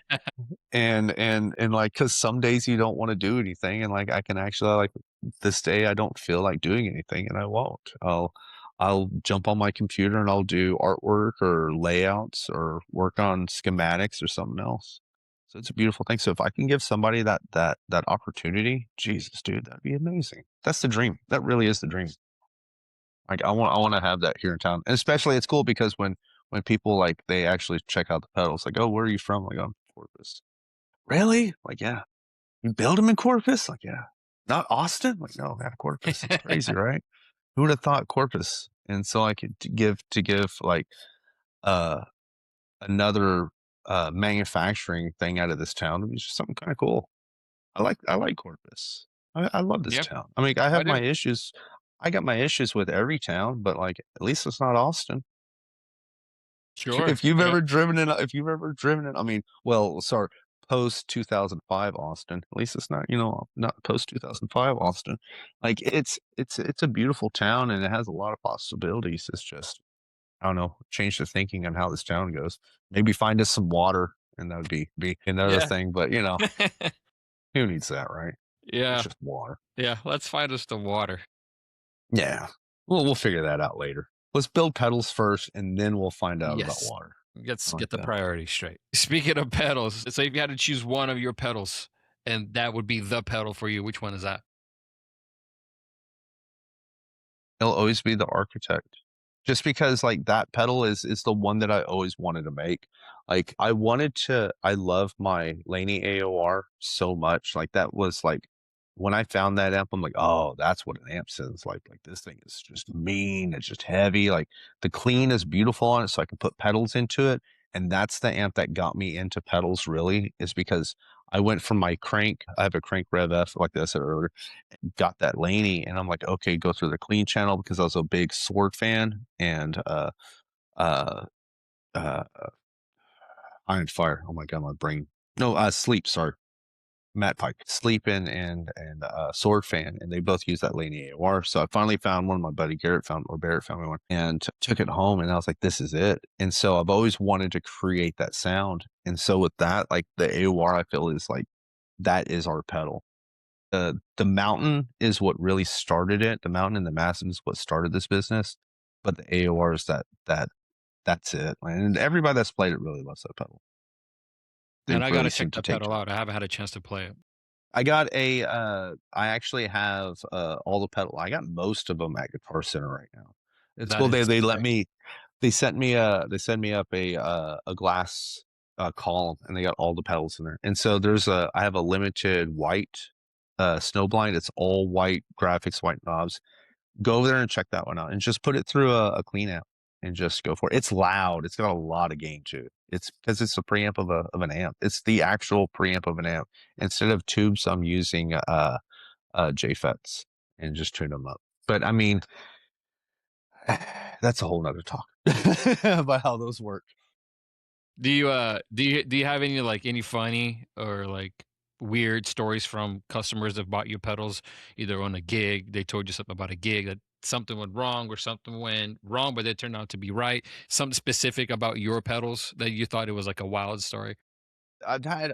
and like, cause some days you don't wanna do anything, and, like, I can actually, like, this day I don't feel like doing anything, and I won't. I'll jump on my computer, and I'll do artwork or layouts or work on schematics or something else. So it's a beautiful thing. So if I can give somebody that opportunity, Jesus, dude, that'd be amazing. That's the dream. That really is the dream. Like, I wanna have that here in town, and especially it's cool because when people, like, they actually check out the pedals, like, "Oh, where are you from?" Like, "I'm from Corpus." "Really?" Like, "Yeah." "You build them in Corpus?" Like, "Yeah." "Not Austin?" Like, "No, man, Corpus." It's crazy, right? Who would have thought Corpus? And so I could to give, like, uh, another, manufacturing thing out of this town would be just something kinda cool. I like Corpus. I love this Yeah, town. I mean, I I have my do. issues. I got my issues with every town, but, like, at least it's not Austin. Sure. If you've Yeah. ever driven in if you've ever driven in I mean, well, sorry, post 2005 Austin, at least it's not, not post 2005 Austin. Like, it's a beautiful town, and it has a lot of possibilities. It's just, I don't know, change the thinking on how this town goes. Maybe find us some water, and that would be another Yeah. thing, but, who needs that, right? It's Yeah. just water. Yeah. Let's find us the water. Yeah. We'll figure that out later. Let's build pedals first, and then we'll find out about Yes. water. Let's I like get the that. priorities straight. Speaking of pedals, so if you had to choose one of your pedals and that would be the pedal for you, which one is that? He'll always be the architect. just because like that pedal is the one that I always wanted to make. Like I wanted to I love my Laney AOR so much. Like that was like when I found that amp, I'm like, oh, that's what an amp sounds like. Like this thing is just mean, it's just heavy. Like the clean is beautiful on it, so I can put pedals into it. And that's the amp that got me into pedals really, is because I went from my crank. I have a crank Rev F, like I said earlier, got that Laney, and I'm like, okay, go through the clean channel because I was a big Sword fan and uh uh Iron Fire. Oh my god, my brain. No, Sleep, sorry. Matt Pike. Sleep and Sword fan, and they both use that Laney AOR. So I finally found one. My buddy Garrett found or Barrett found me one and took it home, and I was like, this is it. And so I've always wanted to create that sound. And so with that, like the AOR I feel is like that is our pedal. The mountain is what really started it. The mountain and the massive is what started this business. But the AOR is that's it. And everybody that's played it really loves that pedal. They And I really gotta check seem to that take pedal to it. out. I haven't had a chance to play it. I got a I actually have all the pedal. I got most of them at Guitar Center right now. It's That cool. is They let sick. me they sent me up a glass column, and they got all the pedals in there. And so I have a limited white snowblind. It's all white graphics, white knobs. Go over there and check that one out, and just put it through a clean out and just go for it. It's loud. It's got a lot of gain to it. It's because it's a preamp of an amp. It's the actual preamp of an amp. Instead of tubes, I'm using JFETs and just tune them up. But I mean, that's a whole nother talk about how those work. Do you have any like any funny or like weird stories from customers that bought you pedals either on a gig, they told you something about a gig that something went wrong or something went wrong but it turned out to be right? Something specific about your pedals that you thought it was like a wild story? I've had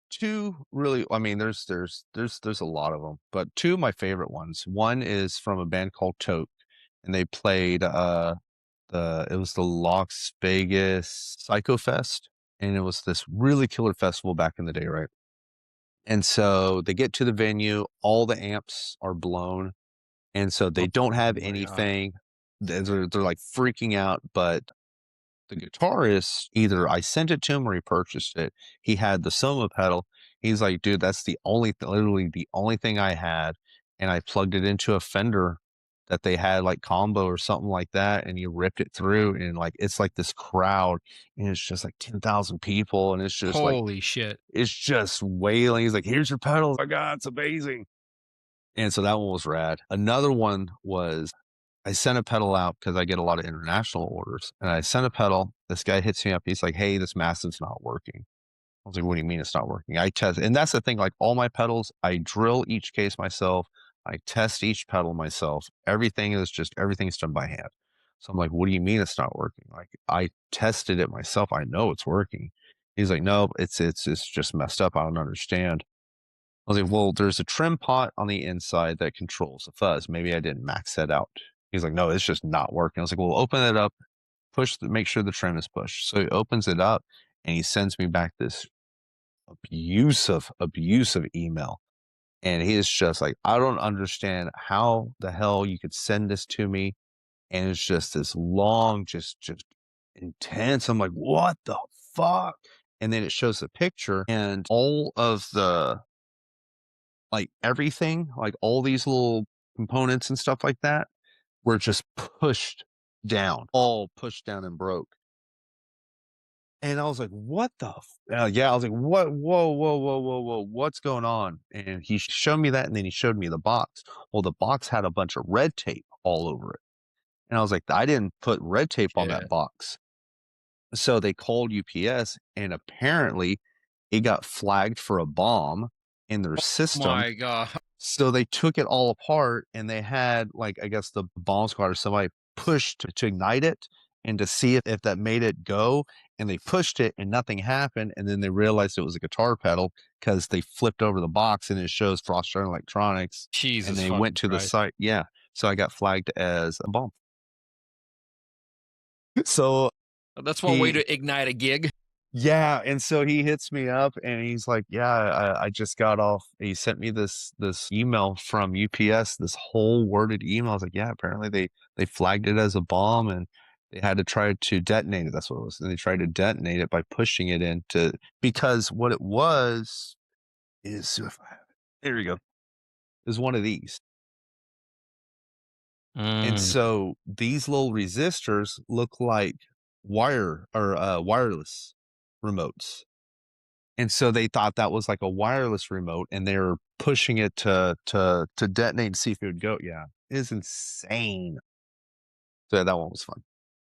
two really. I mean, there's a lot of them, but two of my favorite ones. One is from a band called Toke, and they played it was the Las Vegas Psycho Fest, and it was this really killer festival back in the day, right? And so they get to the venue, all the amps are blown, and so Oh they don't have my god. anything. They're like freaking out, but the guitarist, either I sent it to him or he purchased it. He had the Soma pedal. He's like, dude, that's literally the only thing I had. And I plugged it into a Fender that they had like combo or something like that. And he ripped it through, and like, it's like this crowd, and it's just like 10,000 people. And it's just like, Holy shit. it's just wailing. He's like, here's your pedals. Oh my God, it's amazing. And so that one was rad. Another one was I sent a pedal out because I get a lot of international orders. And I sent a pedal. This guy hits me up. He's like, hey, this massive's not working. I was like, what do you mean it's not working? I test, and that's the thing, like all my pedals, I drill each case myself. I test each pedal myself. Everything's done by hand. So I'm like, what do you mean it's not working? Like I tested it myself. I know it's working. He's like, no, it's just messed up. I don't understand. I was like, well, there's a trim pot on the inside that controls the fuzz. Maybe I didn't max that out. He's like, no, it's just not working. I was like, well, open it up, make sure the trim is pushed. So he opens it up, and he sends me back this abusive email. And he is just like, I don't understand how the hell you could send this to me. And it's just this long, just intense. I'm like, what the fuck? And then it shows the picture, and all of the like everything, like all these little components and stuff like that were just pushed down, all pushed down and broke. And I was like, what the? Yeah, I was like, what? Whoa, whoa, whoa, whoa, whoa. What's going on? And he showed me that. And then he showed me the box. Well, the box had a bunch of red tape all over it. And I was like, I didn't put red tape on that Shit. box. So they called UPS, and apparently it got flagged for a bomb in their system. My god. So they took it all apart, and they had like, I guess the bomb squad or somebody pushed to ignite it and to see if that made it go. And they pushed it and nothing happened. And then they realized it was a guitar pedal because they flipped over the box and it shows Frost Giant Electronics. And Jesus they fucking went to the Christ. site. Yeah. So I got flagged as a bomb. So That's one way he to ignite a gig. Yeah, and so he hits me up and he's like, "Yeah, I just got off." He sent me this email from UPS, this whole worded email. I was like, "Yeah, apparently they flagged it as a bomb and they had to try to detonate it." That's what it was. And they tried to detonate it by pushing it into because what it was is if I have it, there you go. Is one of these. And Mm, so these little resistors look like wireless remotes. And so they thought that was like a wireless remote, and they were pushing it to detonate and see if it would go. Yeah, it is insane. So yeah, that one was fun.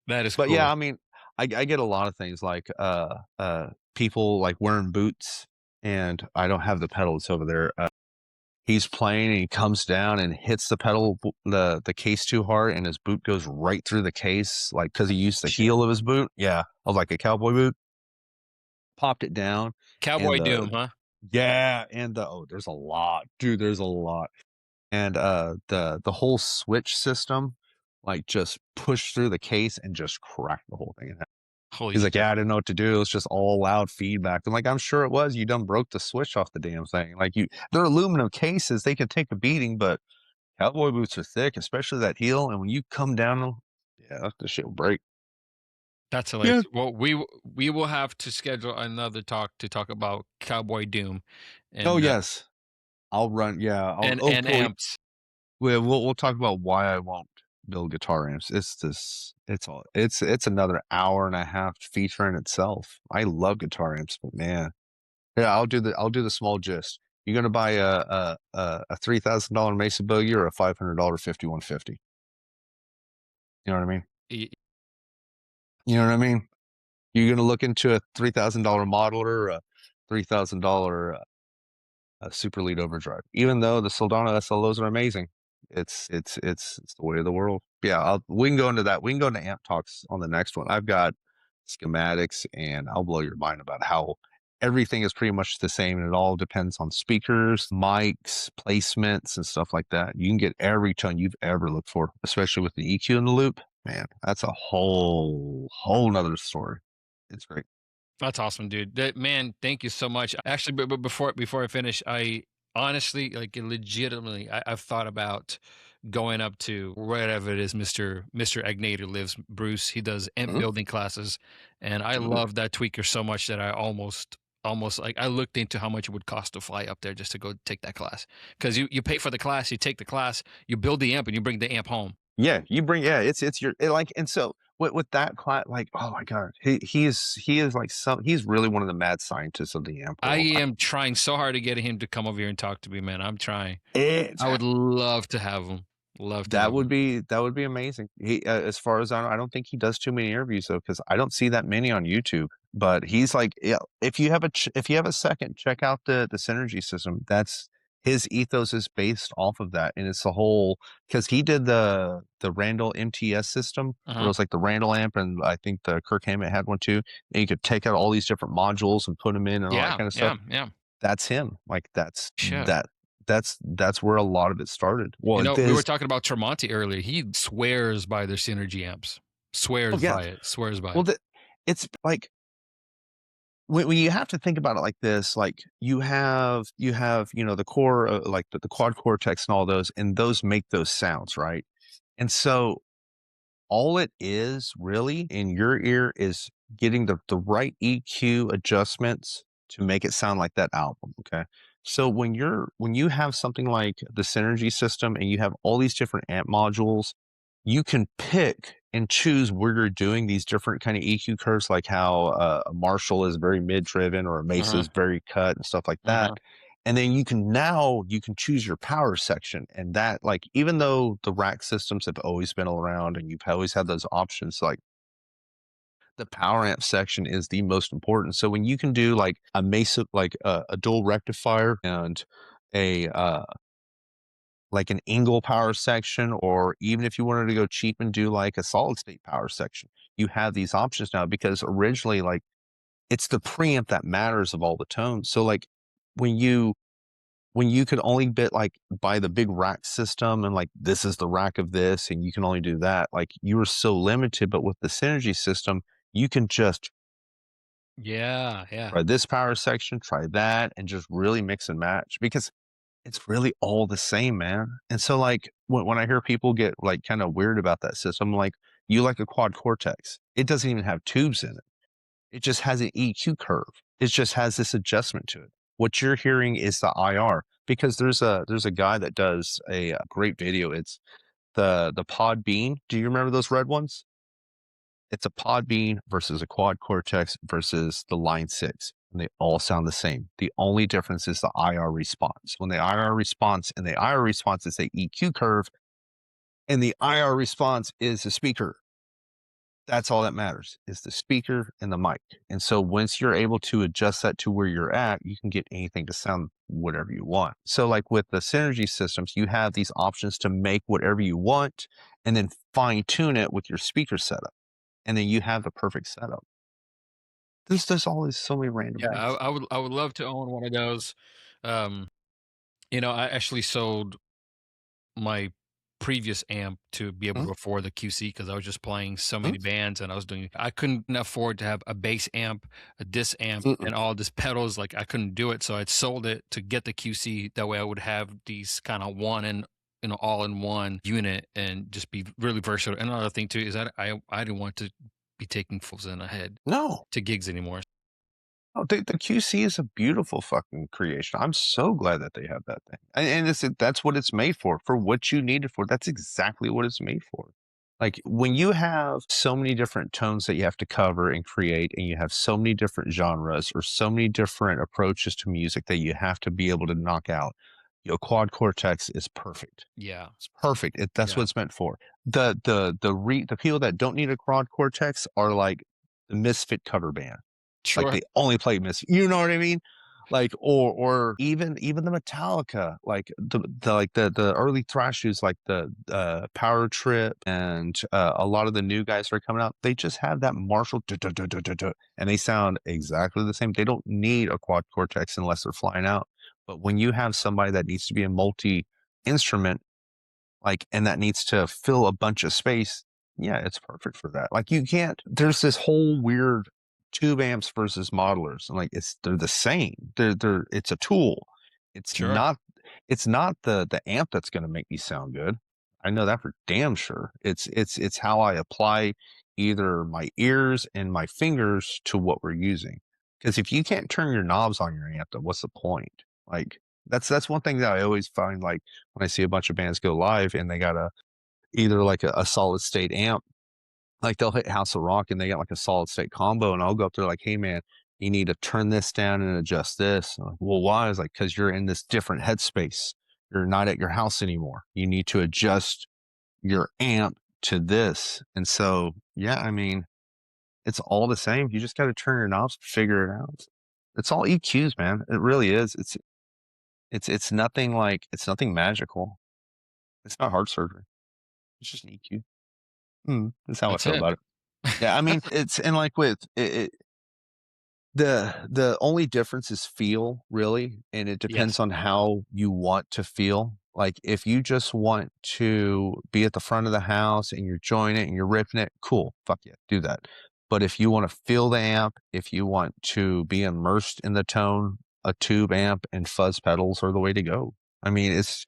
that is But yeah, cool. I mean, I get a lot of things like people like wearing boots, and I don't have the pedals over there. He's playing and he comes down and hits the the case too hard, and his boot goes right through the case, like because he used the Shit. heel of his boot. Yeah, of like a cowboy boot, popped it down, and Cowboy Doom, huh? yeah, and there's a lot, dude. There's a lot, and the whole switch system, like just pushed through the case and just cracked the whole thing in half. Holy He's like, shit. "Yeah, I didn't know what to do. It's just all loud feedback." I'm like, "I'm sure it was. You done broke the switch off the damn thing. Like they're aluminum cases. They can take a beating, but cowboy boots are thick, especially that heel. And when you come down, yeah, the shit will break." That's hilarious. Yeah. Well, we will have to schedule another talk to talk about Cowboy Doom Oh and yes, I'll run. Yeah. and amps. We'll talk about why I won't build guitar amps. It's another hour and a half feature in itself. I love guitar amps, but man, yeah, I'll do the small gist. You gonna buy a $3,000 Mesa Boogie or a $500 5150? You know what I mean? Y- You know what I mean? You're gonna look into a $3,000 modeler or a $3,000 super lead overdrive. Even though the Soldano SLOs are amazing, it's the way of the world. Yeah, we can go into that. We can go into amp talks on the next one. I've got schematics, and I'll blow your mind about how everything is pretty much the same, and it all depends on speakers, mics, placements, and stuff like that. You can get every tone you've ever looked for, especially with the EQ in the loop. Man, that's a whole nother story. It's great. That's awesome, dude. Man, thank you so much. Actually, but before I finish, I honestly, like, legitimately, I've thought about going up to wherever it is Mr. Agnator lives, Bruce. He does amp Mhm. building classes, and I Ooh. love that tweaker so much that I almost like I looked into how much it would cost to fly up there just to go take that class. Because you pay for the class, you take the class, you build the amp, and you bring the amp home. Yeah, it's your like, and so with that class, like, oh my god, he is like he's really one of the mad scientists of the amp I world. am trying so hard to get him to come over here and talk to me, man. I'm trying. It's I would love to have him. Love to have him. that would be amazing. As far as I don't think he does too many interviews though, because I don't see that many on YouTube. But he's like, yeah, if you have if you have a second, check out the synergy system. That's his ethos is based off of that, and it's the whole because he did the Randall MTS system where it Uh-huh. was like the Randall amp, and I think the Kirk Hammett had one too. And you could take out all these different modules and put them in and all that Yeah, kind of stuff. yeah, yeah. That's him. Like Shit. that's where a lot of it started. You Well, know, we were this talking about Tremonti earlier. He swears by their synergy amps. oh Swears yeah. by it. Swears by Well, it. it's like when you have to think about it like this, like you have the core like the quad cortex and all those, and those make those sounds, right? And so all it is really in your ear is getting the right EQ adjustments to make it sound like that album. Okay. So when you have something like the Synergy system and you have all these different amp modules, you can pick and choose where you're doing these different kind of EQ curves, like how a Marshall is very mid driven or a Mesa Uh-huh. is very cut and stuff like that. Uh-huh. And then you can choose your power section, and that, like, even though the rack systems have always been around and you've always had those options, like the power amp section is the most important. So when you can do like a Mesa, like a dual rectifier and a like an Ingle power section, or even if you wanted to go cheap and do like a solid state power section, you have these options now because originally, like, it's the preamp that matters of all the tones. So like when you could only bit like buy the big rack system and like this is the rack of this and you can only do that, like you were so limited. But with the Synergy system, you can just Yeah, yeah. Try this power section, try that, and just really mix and match because it's really all the same, man. And so, like, when I hear people get like kind of weird about that system, like, you like a quad cortex. It doesn't even have tubes in it. It just has an EQ curve. It just has this adjustment to it. What you're hearing is the IR because there's a guy that does a great video. It's the pod bean. Do you remember those red ones? It's a pod bean versus a quad cortex versus the line 6, and they all sound the same. The only difference is the IR response. When the IR response and the IR response is a EQ curve, and the IR response is the speaker. That's all that matters is the speaker and the mic. And so once you're able to adjust that to where you're at, you can get anything to sound whatever you want. So like with the synergy systems, you have these options to make whatever you want and then fine tune it with your speaker setup. And then you have the perfect setup. There's always so many random Yeah, things. I would love to own one of those. Um, you know, I actually sold my previous amp to be able Mhm, to afford the QC because I was just playing so mhm, many bands and I couldn't afford to have a bass amp, a diss amp, mm-mm. and all this pedals. Like I couldn't do it, so I'd sold it to get the QC. That way, I would have these kind of one and all in one unit and just be really versatile. And another thing too is that I didn't want to be taking fools in the head No. to gigs anymore. Oh, the QC is a beautiful fucking creation. I'm so glad that they have that thing. And that's what it's made for what you need it for. That's exactly what it's made for. Like when you have so many different tones that you have to cover and create, and you have so many different genres or so many different approaches to music that you have to be able to knock out, your quad cortex is perfect. Yeah, It's perfect. That's what yeah, it's meant for. The people that don't need a quad cortex are like the misfit cover band like, sure, they only play you know what I mean? Like, or even the Metallica, like, the early thrash dudes, like the Power Trip and, a lot of the new guys that are coming out, they just have that Marshall duh, duh, duh, duh, duh, duh, and they sound exactly the same. They don't need a quad cortex unless they're flying out, but when you have somebody that needs to be a multi-instrument like, and that needs to fill a bunch of space, yeah, it's perfect for that. Like, you can't there's this whole weird tube amps versus modelers, and, like, they're the same. They're it's a tool. It's sure, not it's not the amp that's gonna make me sound good. I know that for damn sure. It's how I apply either my ears and my fingers to what we're using. Because if you can't turn your knobs on your amp, then what's the point? Like, that's one thing that I always find, like, when I see a bunch of bands go live and they got either like a solid state amp, like they'll hit House of Rock and they got like a solid state combo, and I'll go up there like, "Hey man, you need to turn this down and adjust this." I'm like, well, why? Is like because you're in this different headspace. You're not at your house anymore. You need to adjust your amp to this. And so, yeah, I mean, it's all the same. You just got to turn your knobs, figure it out. It's all EQs, man. It really is. It's nothing like it's nothing magical. It's not heart surgery. It's just an EQ. That's how I that's feel it. about it. Yeah, I mean, it's and like with the only difference is feel, really, and it Yes, depends on how you want to feel. Like, if you just want to be at the front of the house and you're enjoying it and you're ripping it, cool, fuck yeah, do that. But if you wanna feel the amp, if you want to be immersed in the tone, a tube amp and fuzz pedals are the way to go. I mean, it's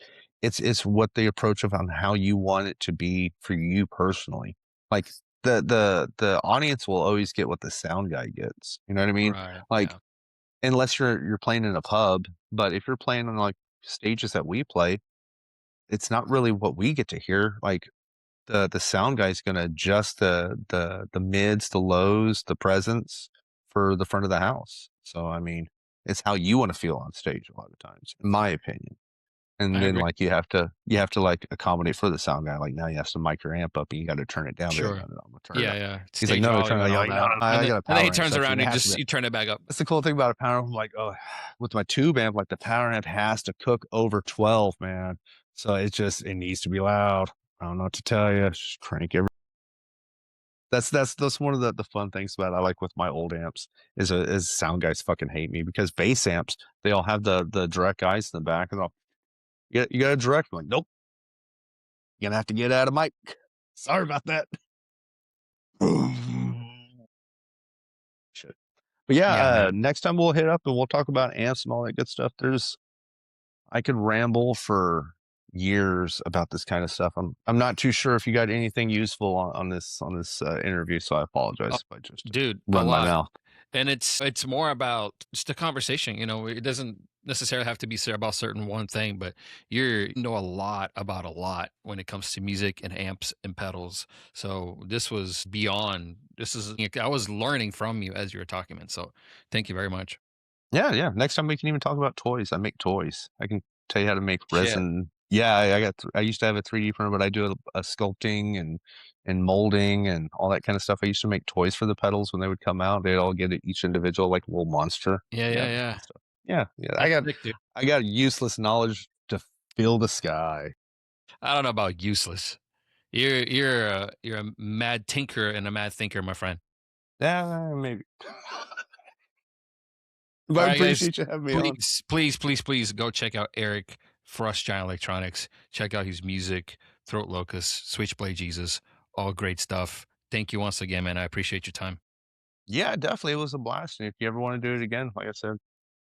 what the approach of on how you want it to be for you personally. Like, the audience will always get what the sound guy gets, you know what I mean? right, Like, yeah, unless you're playing in a pub, but if you're playing on, like, stages that we play, it's not really what we get to hear, like, the sound guy's gonna adjust the mids, the lows, the presence for the front of the house. So, I mean, it's how you wanna feel on stage a lot of times, in my opinion. And I then, agree. like, you have to, like, accommodate for the sound guy, like, now you have to mic your amp up, and you gotta turn it down. Be like, "No, Sure. no, no, I'm gonna turn it Yeah, up." yeah, He's like, stage "No, turn volume it." and You're all like, "No, that, no, I got a and then he power amp turns section. around It and has to be." you turn it back up. That's the cool thing about a power amp. I'm like, "Oh," with my tube amp, like, the power amp has to cook over 12, man. So it needs to be loud. I don't know what to tell you. Just crank every that's one of the fun things about I like with my old amps is sound guys fucking hate me because bass amps, they all have the direct guys in the back, and they're all, you got a direct?" I'm like, "Nope. You're gonna have to get out of mic. Sorry about that." Shit. But yeah, Yeah, man. next time we'll hit up and we'll talk about amps and all that good stuff. There's I could ramble for years about this kind of stuff. I'm not too sure if you got anything useful on this interview, so I Uh, apologize if I just dude, a run my lot. mouth. And it's more about just a conversation, you know, it doesn't necessarily have to be about certain one thing, but you know a lot about a lot when it comes to music and amps and pedals. So this was beyond this is I was learning from you as you were talking, man. So thank you very much. Yeah, yeah. Next time we can even talk about toys. I make toys. I can tell you how to make Shit. resin. Yeah, I used to have a 3D printer, but I do a sculpting and molding and all that kind of stuff. I used to make toys for the pedals when they would come out. They'd all get each individual like a little monster. Yeah, Yeah, yeah, that kind yeah. of stuff. Yeah, yeah. That's sick, dude. I got useless knowledge to fill the sky. I don't know about useless. You're a mad tinker and a mad thinker, my friend. Yeah, maybe. But All I right, guys. appreciate you having me on. Please, please, please, please go check out Eric Frost Giant Electronics. Check out his music, Throat Locust, Switchblade Jesus, all great stuff. Thank you once again, man. I appreciate your time. Yeah, definitely. It was a blast. And if you ever want to do it again, like I said,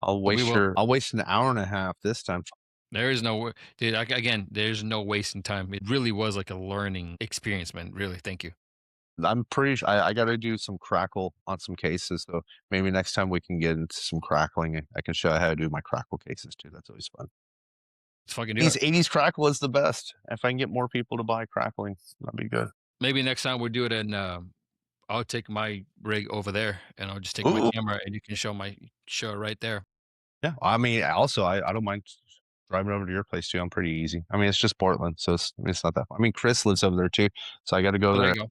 We will. I'll waste an hour and a half this time. There is no, dude, again, there's no wasting time. It really was like a learning experience, man. Really, thank you. I'm pretty sure I gotta do some crackle on some cases, so maybe next time we can get into some crackling, and I can show you how to do my crackle cases too, that's always fun. Let's fucking do it. 80s crackle is the best. If I can get more people to buy crackling, that'd be good. Maybe next time we'll do it and I'll take my rig over there and I'll just take my Ooh, camera and you can show my show right there. yeah, I mean, also, I don't mind driving over to your place too, I'm pretty easy. I mean, it's just Portland, so it's not that far. I mean, Chris lives over there too, so I gotta go Oh, there there. you go.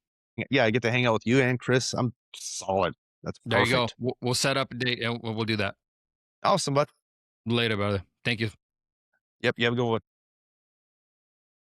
Yeah, I get to hang out with you and Chris, I'm solid. That's There you go. perfect. We'll set up a date and we'll do that Awesome, bud. later, brother. Thank you. Yep, you have a good one.